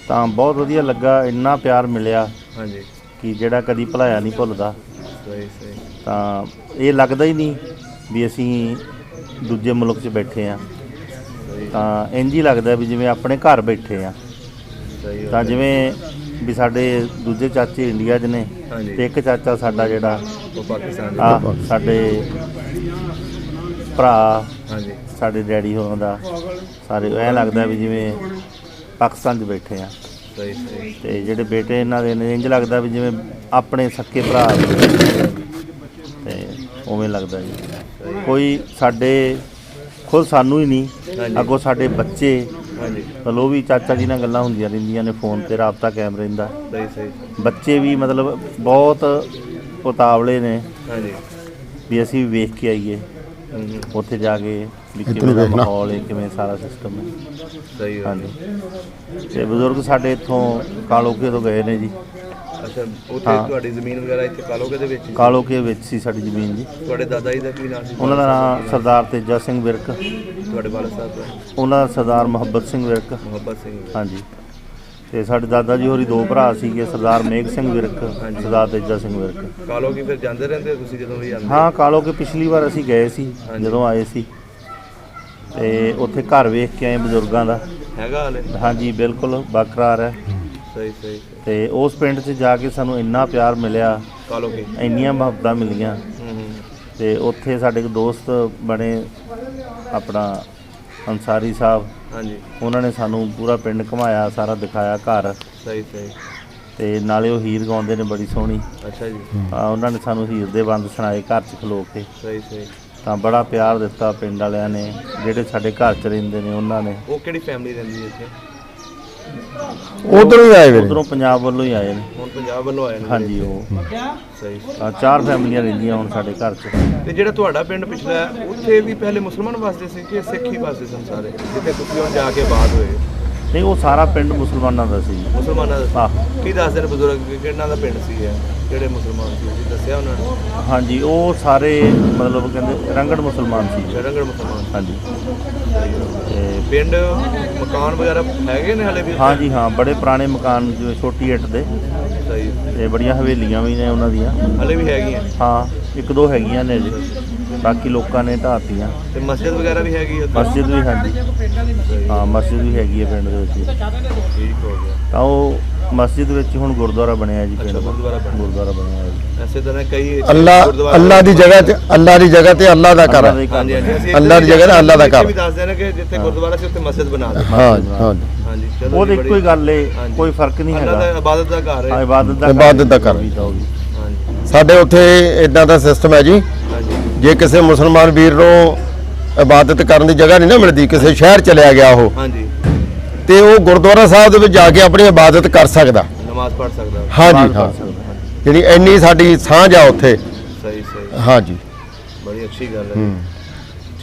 ਤਾਂ ਬਹੁਤ ਵਧੀਆ ਲੱਗਾ, ਇੰਨਾ ਪਿਆਰ ਮਿਲਿਆ ਹਾਂਜੀ ਕਿ ਜਿਹੜਾ ਕਦੀ ਭੁਲਾਇਆ ਨਹੀਂ ਭੁੱਲਦਾ। ਸਹੀ ਸਹੀ। ਤਾਂ ਇਹ ਲੱਗਦਾ ਹੀ ਨਹੀਂ ਵੀ ਅਸੀਂ ਦੂਜੇ ਮੁਲਕ 'ਚ ਬੈਠੇ ਆ, ਤਾਂ ਇੰਝ ਹੀ ਲੱਗਦਾ ਵੀ ਜਿਵੇਂ ਆਪਣੇ ਘਰ ਬੈਠੇ ਆ। ਸਹੀ। ਤਾਂ ਜਿਵੇਂ ਵੀ ਸਾਡੇ ਦੂਜੇ ਚਾਚੇ ਇੰਡੀਆ 'ਚ ਨੇ, ਹਾਂਜੀ। ਤੇ ਇੱਕ ਚਾਚਾ ਸਾਡਾ ਜਿਹੜਾ ਉਹ ਪਾਕਿਸਤਾਨ ਆ ਸਾਡੇ ਭਰਾ, ਹਾਂਜੀ ਸਾਡੇ ਡੈਡੀ ਹੋਰਾਂ ਦਾ, ਸਾਰੇ ਐਂ ਲੱਗਦਾ ਵੀ ਜਿਵੇਂ ਪਾਕਿਸਤਾਨ 'ਚ ਬੈਠੇ ਆ। ਸਹੀ ਸਹੀ ਤੇ ਜਿਹੜੇ ਬੇਟੇ ਇਹਨਾਂ ਦੇ ਨੇ ਇੰਜ ਲੱਗਦਾ ਵੀ ਜਿਵੇਂ ਆਪਣੇ ਸੱਕੇ ਭਰਾ ਤੇ ਉਵੇਂ ਲੱਗਦਾ ਜੀ। ਕੋਈ ਸਾਡੇ ਖੁਦ ਸਾਨੂੰ ਹੀ ਨਹੀਂ, ਅੱਗੋਂ ਸਾਡੇ ਬੱਚੇ ਹਾਂਜੀ ਮਤਲਬ ਉਹ ਵੀ ਚਾਚਾ ਜੀ ਨਾਲ ਗੱਲਾਂ ਹੁੰਦੀਆਂ ਰਹਿੰਦੀਆਂ ਨੇ, ਫੋਨ ਤੇ ਰਾਬਤਾ ਕਾਇਮ ਰਹਿੰਦਾ। ਸਹੀ ਸਹੀ ਬੱਚੇ ਵੀ ਮਤਲਬ ਬਹੁਤ ਉਤਾਵਲੇ ਨੇ ਹਾਂਜੀ ਵੀ ਅਸੀਂ ਵੀ ਵੇਖ ਕੇ ਆਈਏ ਉੱਥੇ ਜਾ ਕੇ ਵੀ ਕਿਵੇਂ ਦਾ ਮਾਹੌਲ ਹੈ, ਕਿਵੇਂ ਸਾਰਾ ਸਿਸਟਮ ਹੈ। ਸਹੀ ਹੋ ਹਾਂਜੀ ਤੇ ਬਜ਼ੁਰਗ ਸਾਡੇ ਇੱਥੋਂ ਕਾਲੋਕੇ ਤੋਂ ਗਏ ਨੇ ਜੀ। ਅੱਛਾ ਉੱਥੇ ਤੁਹਾਡੀ ਜ਼ਮੀਨ ਵਗੈਰਾ ਇੱਥੇ ਕਾਲੋਕੇ ਦੇ ਵਿੱਚ ਹੀ ਸੀ? ਕਾਲੋਕੇ ਵਿੱਚ ਸੀ ਸਾਡੀ ਜ਼ਮੀਨ ਜੀ। ਤੁਹਾਡੇ ਦਾਦਾ ਜੀ ਦਾ ਕੀ ਨਾਮ ਸੀ? ਉਹਨਾਂ ਦਾ ਨਾਮ ਸਰਦਾਰ ਤੇਜਾ ਸਿੰਘ ਵਿਰਕ, ਤੁਹਾਡੇ ਵਾਲਾ ਸਾਹਿਬ ਦਾ ਉਹਨਾਂ ਦਾ ਸਰਦਾਰ ਮੁਹੱਬਤ ਸਿੰਘ ਵਿਰਕ। ਮੁਹੱਬਤ ਸਿੰਘ। ਹਾਂਜੀ ਤੇ ਸਾਡੇ ਦਾਦਾ ਜੀ ਹੋਰੀ ਦੋ ਭਰਾ ਸੀਗੇ, ਸਰਦਾਰ ਮੇਘ ਸਿੰਘ ਵਿਰਕ, ਸਰਦਾਰ ਤੇਜਾ ਸਿੰਘ ਵਿਰਕ। ਕਾਲੋਕੀ ਫਿਰ ਜਾਂਦੇ ਰਹਿੰਦੇ ਹੋ ਤੁਸੀਂ ਜਦੋਂ ਵੀ ਆਉਂਦੇ? ਹਾਂ ਕਾਲੋਕੇ ਪਿਛਲੀ ਵਾਰ ਅਸੀਂ ਗਏ ਸੀ ਜਦੋਂ ਆਏ ਸੀ, ਤੇ ਉੱਥੇ ਘਰ ਵੇਖ ਕੇ ਆਏ ਬਜ਼ੁਰਗਾਂ ਦਾ। ਹੈਗਾ ਹਾਲੇ? ਹਾਂਜੀ ਬਿਲਕੁਲ ਬਰਕਰਾਰ ਹੈ। ਸਹੀ ਸਹੀ ਤੇ ਉਸ ਪਿੰਡ 'ਚ ਜਾ ਕੇ ਸਾਨੂੰ ਇੰਨਾ ਪਿਆਰ ਮਿਲਿਆ, ਕਾਲੋਕੀ ਇੰਨੀਆਂ ਮੁਹੱਬਤਾਂ ਮਿਲੀਆਂ। ਤੇ ਉੱਥੇ ਸਾਡੇ ਇੱਕ ਦੋਸਤ ਬਣੇ ਆਪਣਾ ਅੰਸਾਰੀ ਸਾਹਿਬ, ਹਾਂਜੀ ਉਹਨਾਂ ਨੇ ਸਾਨੂੰ ਪੂਰਾ ਪਿੰਡ ਘੁਮਾਇਆ, ਸਾਰਾ ਦਿਖਾਇਆ ਘਰ। ਸਹੀ ਸਹੀ ਤੇ ਨਾਲੇ ਉਹ ਹੀਰ ਗਾਉਂਦੇ ਨੇ ਬੜੀ ਸੋਹਣੀ। ਅੱਛਾ ਜੀ ਉਹਨਾਂ ਨੇ ਸਾਨੂੰ ਹੀਰ ਦੇ ਬੰਦ ਸੁਣਾਏ ਘਰ 'ਚ ਖਲੋ ਕੇ। ਸਹੀ ਸਹੀ ਤਾਂ ਬੜਾ ਪਿਆਰ ਦਿੱਤਾ ਪਿੰਡ ਵਾਲਿਆਂ ਨੇ, ਜਿਹੜੇ ਸਾਡੇ ਘਰ 'ਚ ਰਹਿੰਦੇ ਨੇ ਉਹਨਾਂ ਨੇ। ਉਹ ਕਿਹੜੀ ਫੈਮਿਲੀ ਰਹਿੰਦੀ ਹੈ ਇੱਥੇ? ਉਧਰੋਂ ਹੀ ਆਏ ਵੀਰੇ। ਉਧਰੋਂ ਪੰਜਾਬ ਵੱਲੋਂ ਹੀ ਆਏ ਨੇ। ਹੁਣ ਪੰਜਾਬ ਵੱਲੋਂ ਆਏ ਨੇ? ਹਾਂਜੀ ਉਹ ਸਹੀ। ਤਾਂ 4 ਫੈਮਲੀਆਂ ਰਹਿੰਦੀਆਂ ਹੁਣ ਸਾਡੇ ਘਰ 'ਚ। ਤੇ ਜਿਹੜਾ ਤੁਹਾਡਾ ਪਿੰਡ ਪਿਛਲਾ ਹੈ, ਉੱਥੇ ਵੀ ਪਹਿਲੇ ਮੁਸਲਮਾਨ ਵਸਦੇ ਸੀ ਕਿ ਸਿੱਖ ਹੀ ਵਸਦੇ ਸਨ ਸਾਰੇ, ਜਿੱਥੇ ਤੁਸੀਂ ਹੁਣ ਜਾ ਕੇ ਬਾਅਦ ਹੋਏ? ਨਹੀਂ ਉਹ ਸਾਰਾ ਪਿੰਡ ਮੁਸਲਮਾਨਾਂ ਦਾ ਸੀ। ਮੁਸਲਮਾਨਾਂ ਦਾ? ਆਹ ਕੀ ਦੱਸਦੇ ਨੇ ਬਜ਼ੁਰਗ ਕਿਹਨਾਂ ਦਾ ਪਿੰਡ ਸੀ ਇਹ, ਕਿਹੜੇ ਮੁਸਲਮਾਨ ਸੀ ਤੁਸੀਂ ਦੱਸਿਆ ਉਹਨਾਂ ਨੇ? ਹਾਂਜੀ ਉਹ ਸਾਰੇ ਮਤਲਬ ਕਹਿੰਦੇ ਰੰਗੜ ਮੁਸਲਮਾਨ ਸੀ। ਰੰਗੜ ਮੁਸਲਮਾਨ। ਹਾਂਜੀ ਤੇ ਪਿੰਡ ਮਕਾਨ ਵਗੈਰਾ ਹੈਗੇ ਨੇ ਹਾਲੇ ਵੀ? ਹਾਂਜੀ ਹਾਂ ਬੜੇ ਪੁਰਾਣੇ ਮਕਾਨ, ਜਿਵੇਂ ਛੋਟੀ ਇੱਟ ਦੇ, ਸਹੀ। ਤੇ ਬੜੀਆਂ ਹਵੇਲੀਆਂ ਵੀ ਨੇ ਉਹਨਾਂ ਦੀਆਂ। ਹਾਲੇ ਵੀ ਹੈਗੀਆਂ? ਹਾਂ 1-2 ਹੈਗੀਆਂ ਨੇ ਜੀ, ਬਾਕੀ ਲੋਕਾਂ ਨੇ ਢਾਹਤੀਆਂ। ਤੇ ਮਸਜਿਦ ਵਗੈਰਾ ਵੀ ਹੈਗੀ ਉੱਥੇ? ਮਸਜਿਦ ਵੀ ਹਾਂਜੀ ਹਾਂ ਮਸਜਿਦ ਵੀ ਹੈਗੀ ਹੈ ਪਿੰਡ ਦੇ ਵਿੱਚ। ਠੀਕ ਹੋ ਗਿਆ। ਤਾਂ ਉਹ ਮਸਜਿਦ ਵਿੱਚ ਹੁਣ ਗੁਰਦੁਆਰਾ ਬਣਿਆ ਜੀ ਪਿੰਡ ਦਾ। ਗੁਰਦੁਆਰਾ ਬਣਿਆ ਜੀ। ਐਸੇ ਤਰ੍ਹਾਂ ਕਈ ਅੱਲਾ ਦੀ ਜਗ੍ਹਾ ਤੇ ਅੱਲਾ ਦੀ ਜਗ੍ਹਾ ਤੇ ਅੱਲਾ ਦਾ ਘਰ ਹੈ। ਹਾਂਜੀ ਹਾਂਜੀ ਅਸੀਂ ਅੱਲਾ ਦੀ ਜਗ੍ਹਾ ਤੇ ਅੱਲਾ ਦਾ ਘਰ ਵੀ ਦੱਸਦੇ ਨੇ ਕਿ ਜਿੱਥੇ ਗੁਰਦੁਆਰਾ ਸੀ ਉੱਥੇ ਮਸਜਿਦ ਬਣਾ ਦੇ। ਹਾਂ ਹਾਂ ਹਾਂਜੀ ਚਲੋ ਉਹਦੇ ਇੱਕੋ ਹੀ ਗੱਲ ਏ, ਕੋਈ ਫਰਕ ਨਹੀਂ ਅੱਲਾ ਹੈਗਾ। ਦਾ ਇਬਾਦਤ ਦਾ ਘਰ ਹਾਂ ਹੈ। ਇਬਾਦਤ ਦਾ ਘਰ। ਹਾਂਜੀ ਸਾਡੇ ਉੱਥੇ ਇਦਾਂ ਦਾ ਸਿਸਟਮ ਹੈ ਜੀ, ਹਾਂਜੀ ਜੇ ਕਿਸੇ ਮੁਸਲਮਾਨ ਵੀਰ ਨੂੰ ਇਬਾਦਤ ਕਰਨ ਦੀ ਜਗ੍ਹਾ ਨਹੀਂ ਨਾ ਮਿਲਦੀ, ਕਿਸੇ ਸ਼ਹਿਰ ਚਲਿਆ ਗਿਆ ਉਹ, ਹਾਂਜੀ ਤੇ ਉਹ ਗੁਰਦੁਆਰਾ ਸਾਹਿਬ ਦੇ ਵਿੱਚ ਜਾ ਕੇ ਆਪਣੀ ਇਬਾਦਤ ਕਰ ਸਕਦਾ। ਨਮਾਜ਼ ਪੜ੍ਹ ਸਕਦਾ। ਹਾਂਜੀ ਹਾਂ ਜਿਹੜੀ ਇੰਨੀ ਸਾਡੀ ਸਾਂਝ ਆ ਉੱਥੇ। ਸਹੀ ਸਹੀ ਹਾਂਜੀ ਬੜੀ ਅੱਛੀ ਗੱਲ ਹੈ।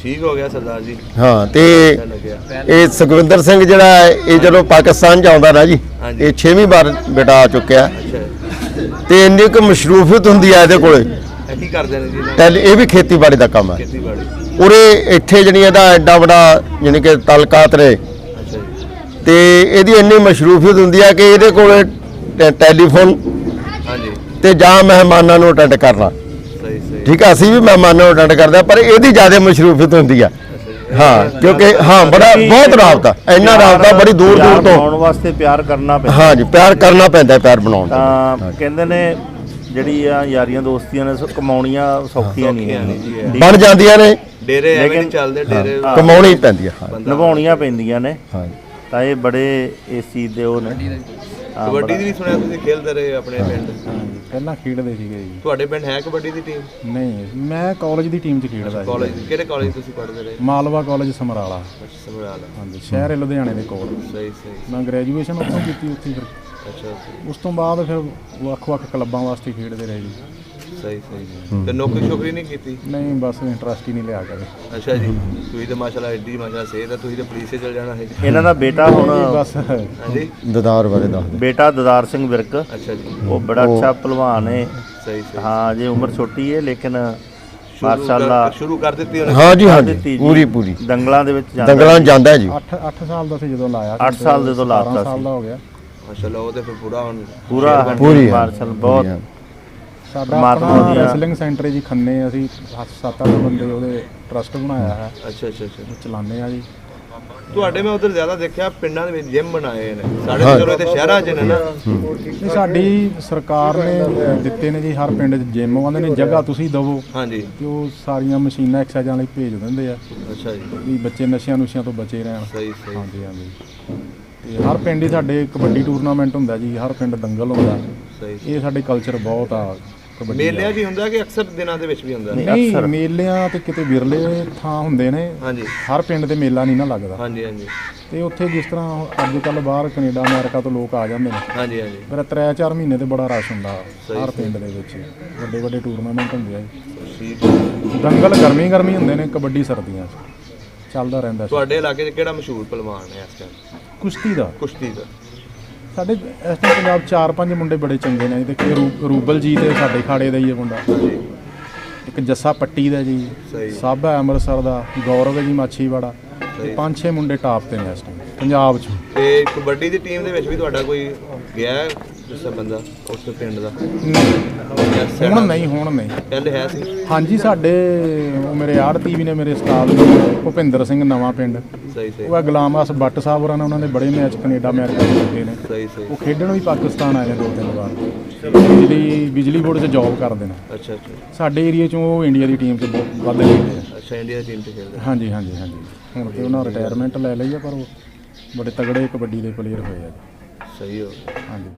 ਠੀਕ ਹੋ ਗਿਆ ਸਰਦਾਰ ਜੀ। ਹਾਂ ਤੇ ਅੱਛਾ ਲੱਗਿਆ। ਇਹ ਸੁਖਵਿੰਦਰ ਸਿੰਘ ਜਿਹੜਾ ਹੈ, ਇਹ ਜਦੋਂ ਪਾਕਿਸਤਾਨ ਚ ਆਉਂਦਾ ਨਾ ਜੀ, ਹਾਂਜੀ। ਇਹ 6ਵੀਂ ਵਾਰ ਬੇਟਾ ਆ ਚੁੱਕਿਆ, ਅੱਛਾ ਤੇ ਇੰਨੀ ਕੁ ਮਸ਼ਰੂਫੀਅਤ ਹੁੰਦੀ ਹੈ ਇਹਦੇ ਕੋਲੇ। ਇਹ ਕੀ ਕਰਦੇ ਨੇ ਜੀ ਇਹਨਾਂ? ਇਹ ਵੀ ਖੇਤੀਬਾੜੀ ਦਾ ਕੰਮ ਹੈ। ਖੇਤੀਬਾੜੀ। ਉਰੇ ਇੱਥੇ ਜਿਹੜੀ ਇਹਦਾ ਐਡਾ ਵੱਡਾ ਯਾਨੀ ਕਿ ਤਲਕਾਤ ਨੇ, ਅੱਛਾ ਜੀ। ਤੇ ਇਹਦੀ ਇੰਨੀ ਮਸ਼ਰੂਫੀਅਤ ਹੁੰਦੀ ਹੈ ਕਿ ਇਹਦੇ ਕੋਲੇ ਟੈਲੀਫੋਨ ਹਾਂਜੀ ਤੇ ਜਾਂ ਮਹਿਮਾਨਾਂ ਨੂੰ ਅਟੈਂਡ ਕਰਨਾ। ਸਹੀ ਸਹੀ। ਠੀਕ ਆ, ਅਸੀਂ ਵੀ ਮਹਿਮਾਨਾਂ ਨੂੰ ਅਟੈਂਡ ਕਰਦੇ ਹਾਂ, ਪਰ ਇਹਦੀ ਜ਼ਿਆਦਾ ਮਸ਼ਰੂਫੀਅਤ ਹੁੰਦੀ ਆ। ਹਾਂ ਕਿਉਂਕਿ ਹਾਂ ਬੜਾ ਬਹੁਤ ਰਾਬਤਾ, ਇੰਨਾ ਰਾਬਤਾ ਬੜੀ ਦੂਰ ਦੂਰ ਤੋਂ ਬਣਾਉਣ ਵਾਸਤੇ ਪਿਆਰ ਕਰਨਾ ਪੈਂਦਾ। ਹਾਂਜੀ ਪਿਆਰ ਕਰਨਾ ਪੈਂਦਾ, ਪਿਆਰ ਬਣਾਉਣ ਦਾ। ਤਾਂ ਕਹਿੰਦੇ ਨੇ ਜਿਹੜੀ ਆ ਯਾਰੀਆਂ ਦੋਸਤੀਆਂ ਨੇ ਕਮਾਉਣੀਆਂ ਸੌਖੀਆਂ ਨਹੀਂ ਹੈ, ਬਣ ਜਾਂਦੀਆਂ ਨੇ, ਡੇਰੇ ਐਵੇਂ ਨਹੀਂ ਚੱਲਦੇ, ਡੇਰੇ ਕਮਾਉਣੀ ਪੈਂਦੀ ਆ। ਹਾਂ ਨਿਭਾਉਣੀਆਂ ਪੈਂਦੀਆਂ ਨੇ। ਹਾਂ ਤਾਂ ਇਹ ਬੜੇ ਇਸ ਚੀਜ਼ ਦੇ ਉਹ ਨੇ। ਕਬੱਡੀ ਦੀ ਵੀ ਸੁਣਿਆ ਤੁਸੀਂ ਖੇਡਦੇ ਰਹੇ ਆਪਣੇ ਪਿੰਡ? ਪਹਿਲਾਂ ਖੇਡਦੇ ਸੀਗੇ ਜੀ। ਤੁਹਾਡੇ ਪਿੰਡ ਹੈ ਕਬੱਡੀ ਦੀ ਟੀਮ? ਨਹੀਂ ਮੈਂ ਕਾਲਜ ਦੀ ਟੀਮ 'ਚ ਖੇਡਦਾ ਸੀ। ਕਾਲਜ ਕਿਹੜੇ ਕਾਲਜ ਤੁਸੀਂ ਪੜ੍ਹਦੇ ਰਹੇ? ਮਾਲਵਾ ਕਾਲਜ ਸਮਰਾਲਾ। ਸਮਰਾਲਾ। ਹਾਂਜੀ ਸ਼ਹਿਰ ਹੈ ਲੁਧਿਆਣੇ ਦੇ ਕੋਲ। ਸਹੀ ਸਹੀ। ਮੈਂ ਗ੍ਰੈਜੂਏਸ਼ਨ ਉੱਥੋਂ ਕੀਤੀ ਉੱਥੇ, ਫਿਰ ਅੱਛਾ ਉਸ ਤੋਂ ਬਾਅਦ ਫਿਰ ਵੱਖ-ਵੱਖ ਕਲੱਬਾਂ ਵਾਸਤੇ ਖੇਡਦੇ ਰਹੇ ਜੀ। ਸਹੀ ਸਹੀ। ਤੇ ਨੌਕਰੀ ਸ਼ੋਕਰੀ ਨਹੀਂ ਕੀਤੀ? ਨਹੀਂ ਬਸ ਇੰਟਰਸਟ ਹੀ ਨਹੀਂ ਲਿਆ ਕਦੇ। ਅੱਛਾ ਜੀ। ਤੁਸੀਂ ਤਾਂ ਮਾਸ਼ਾਅੱਲਾ ਐਡੀ ਮਾਸ਼ਾਅੱਲਾ ਸਿਹਤ ਹੈ, ਤੁਸੀਂ ਤਾਂ ਪੁਲਿਸ 'ਚ ਚਲ ਜਾਣਾ ਹੈ। ਇਹਨਾਂ ਦਾ ਬੇਟਾ ਹੁਣ ਬਸ ਹਾਂਜੀ ਦਦਾਰ ਬਾਰੇ ਦੱਸ। ਬੇਟਾ ਦਦਾਰ ਸਿੰਘ ਵਿਰਕ, ਅੱਛਾ ਜੀ। ਉਹ ਬੜਾ ਅੱਛਾ ਪਹਿਲਵਾਨ ਹੈ। ਸਹੀ ਸਹੀ। ਹਾਂ ਜੇ ਉਮਰ ਛੋਟੀ ਹੈ ਲੇਕਿਨ ਮਾਸ਼ਾਅੱਲਾ ਸ਼ੁਰੂ ਕਰ ਦਿੱਤੀ ਉਹਨੇ? ਹਾਂਜੀ ਹਾਂਜੀ ਦਿੱਤੀ ਜੀ। ਪੂਰੀ ਪੂਰੀ ਦੰਗਲਾਂ ਦੇ ਵਿੱਚ ਜਾਂਦਾ। ਦੰਗਲਾਂ ਜਾਂਦਾ ਜੀ। 8 ਸਾਲ ਦਾ ਸੀ ਜਦੋਂ ਲਾਇਆ। 8 ਸਾਲ ਦੇ ਤੋਂ ਲਾਤਾ 17 ਸਾਲ ਸੀ। ਦਾ ਹੋ ਗਿਆ। ਮਾਸ਼ਾਅੱਲਾ ਉਹ ਤੇ ਫਿਰ ਪੂਰਾ ਹੁਣ ਪੂਰਾ ਪੂਰੀ ਮਾਰਸ਼ਲ ਬਹੁਤ। ਸਾਡਾ ਪਰਮਾਤਮਾ ਆਪਣਾ ਦੀਆਂ- ਰੈਸਲਿੰਗ ਸੈਂਟਰ ਜੀ ਖੰਨੇ, ਅਸੀਂ 7-8 ਬੰਦੇ ਉਹਦੇ ਟਰਸਟ ਬਣਾਇਆ ਹੈ, ਅੱਛਾ ਅੱਛਾ ਅੱਛਾ। ਚਲਾਉਂਦੇ ਆ ਜੀ। ਤੁਹਾਡੇ ਮੈਂ ਉਧਰ ਜ਼ਿਆਦਾ ਦੇਖਿਆ ਪਿੰਡਾਂ ਦੇ ਵਿੱਚ ਜਿਮ ਬਣਾਏ ਨੇ, ਸਾਡੇ ਤਾਂ ਚਲੋ ਇੱਥੇ ਸ਼ਹਿਰਾਂ 'ਚ ਨੇ ਨਾ। ਨਹੀਂ ਸਾਡੀ ਸਰਕਾਰ ਨੇ ਦਿੱਤੇ ਨੇ ਜੀ, ਹਰ ਪਿੰਡ 'ਚ ਜਿਮ ਆਉਂਦੇ ਨੇ, ਜਗ੍ਹਾ ਤੁਸੀਂ ਦਿਵੋ ਹਾਂਜੀ ਤੇ ਉਹ ਸਾਰੀਆਂ ਮਸ਼ੀਨਾਂ ਐਕਸਰਸਾਈਜ਼ਾਂ ਲਈ ਭੇਜ ਦਿੰਦੇ ਆ ਅੱਛਾ ਜੀ। ਵੀ ਬੱਚੇ ਨਸ਼ਿਆਂ ਨੁਸ਼ਿਆਂ ਤੋਂ ਬਚੇ ਰਹਿਣ। ਸਹੀ ਸਹੀ। ਹਾਂਜੀ ਹਾਂਜੀ। ਤੇ ਤੇ ਹਰ ਪਿੰਡ ਹੀ ਸਾਡੇ ਕਬੱਡੀ ਟੂਰਨਾਮੈਂਟ ਹੁੰਦਾ ਜੀ, ਹਰ ਪਿੰਡ ਦੰਗਲ ਹੁੰਦਾ। ਸਹੀ। ਇਹ ਸਾਡੇ ਕਲਚਰ ਬਹੁਤ ਆ ਕਬੱਡੀ ਦਾ। ਮੇਲਿਆਂ 'ਚ ਹੀ ਹੁੰਦਾ ਕਿ ਅਕਸਰ ਦਿਨਾਂ ਦੇ ਵਿੱਚ ਵੀ ਹੁੰਦਾ? ਨਹੀਂ, ਮੇਲਿਆਂ ਤੇ ਕਿਤੇ ਵਿਰਲੇ ਥਾਂ ਹੁੰਦੇ ਨੇ, ਹਾਂਜੀ ਹਰ ਪਿੰਡ ਤੇ ਮੇਲਾ ਨਹੀਂ ਨਾ ਲੱਗਦਾ। ਹਾਂਜੀ ਹਾਂਜੀ ਤੇ ਉੱਥੇ ਜਿਸ ਤਰ੍ਹਾਂ ਅੱਜ ਕੱਲ੍ਹ ਬਾਹਰ ਕੈਨੇਡਾ ਅਮਰੀਕਾ ਤੋਂ ਲੋਕ ਆ ਜਾਂਦੇ ਨੇ, ਹਾਂਜੀ ਹਾਂਜੀ ਫਿਰ 3-4 ਮਹੀਨੇ ਤੇ ਬੜਾ ਰਸ਼ ਹੁੰਦਾ ਹਰ ਪਿੰਡ ਦੇ ਵਿੱਚ, ਵੱਡੇ ਵੱਡੇ ਟੂਰਨਾਮੈਂਟ ਹੁੰਦੇ ਆ ਜੀ। ਠੀਕ। ਦੰਗਲ ਗਰਮੀ ਹੁੰਦੇ ਨੇ, ਕਬੱਡੀ ਸਰਦੀਆਂ 'ਚ ਚੱਲਦਾ ਰਹਿੰਦਾ। ਤੁਹਾਡੇ ਇਲਾਕੇ 'ਚ ਕਿਹੜਾ ਮਸ਼ਹੂਰ ਪਹਿਲਵਾਨ ਹੈ ਇਸ ਟਾਈਮ? ਕੁਸ਼ਤੀ ਦਾ ਕੁਸ਼ਤੀ ਦਾ? ਸਾਡੇ ਇਸ ਟਾਈਮ ਪੰਜਾਬ 4-5 ਮੁੰਡੇ ਬੜੇ ਚੰਗੇ ਨੇ। ਦੇਖੇ ਰੂਬਲ ਜੀ ਤੇ ਸਾਡੇ ਖਾੜੇ ਦਾ ਹੀ ਹੈ ਮੁੰਡਾ, ਇੱਕ ਜੱਸਾ ਪੱਟੀ ਦਾ ਜੀ, ਸਾਬਾ ਅੰਮ੍ਰਿਤਸਰ ਦਾ, ਗੌਰਵ ਹੈ ਜੀ ਮਾਛੀਵਾੜਾ। 5-6 ਮੁੰਡੇ ਟਾਪ ਤੇ ਨੇ ਇਸ ਟਾਈਮ ਪੰਜਾਬ 'ਚ। ਤੇ ਕਬੱਡੀ ਦੀ ਟੀਮ ਦੇ ਵਿੱਚ ਵੀ ਤੁਹਾਡਾ ਕੋਈ ਗਿਆ ਹੈ ਜਿਸ ਬੰਦਾ ਉਸ ਪਿੰਡ ਦਾ? ਹੁਣ ਨਹੀਂ ਪਹਿਲੇ ਹੈ ਸੀ? ਹਾਂਜੀ, ਸਾਡੇ ਉਹ ਮੇਰੇ ਆੜਤੀ ਵੀ ਨੇ, ਮੇਰੇ ਉਸਤਾਦ ਭੁਪਿੰਦਰ ਸਿੰਘ ਨਵਾਂ ਪਿੰਡ। ਸਹੀ ਸਹੀ ਉਹ ਗੁਲਾਮ ਬੱਟ ਸਾਹਿਬ ਹੋਰਾਂ ਨੇ, ਉਹਨਾਂ ਦੇ ਬੜੇ ਮੈਚ ਕੈਨੇਡਾ ਅਮਰੀਕਾ ਦੇ ਲੱਗੇ ਨੇ। ਸਹੀ ਸਹੀ। ਉਹ ਖੇਡਣ ਵੀ ਪਾਕਿਸਤਾਨ ਆਏ ਨੇ 2-3 ਵਾਰ, ਬਿਜਲੀ ਬੋਰਡ 'ਚ ਜੌਬ ਕਰਦੇ ਨੇ। ਅੱਛਾ ਅੱਛਾ। ਸਾਡੇ ਏਰੀਆ 'ਚੋਂ ਉਹ ਇੰਡੀਆ ਦੀ ਟੀਮ 'ਚ ਬਹੁਤ ਵੱਧ ਖੇਡਦੇ ਆ। ਅੱਛਾ, ਇੰਡੀਆ ਦੀ ਟੀਮ 'ਚ ਖੇਡਦੇ? ਹਾਂਜੀ। ਹੁਣ ਤੇ ਉਹਨਾਂ ਰਿਟਾਇਰਮੈਂਟ ਲੈ ਲਈ ਆ, ਪਰ ਉਹ ਬੜੇ ਤਗੜੇ ਕਬੱਡੀ ਦੇ ਪਲੇਅਰ ਹੋਏ ਆ। ਸਹੀ ਹੋ। ਹਾਂਜੀ।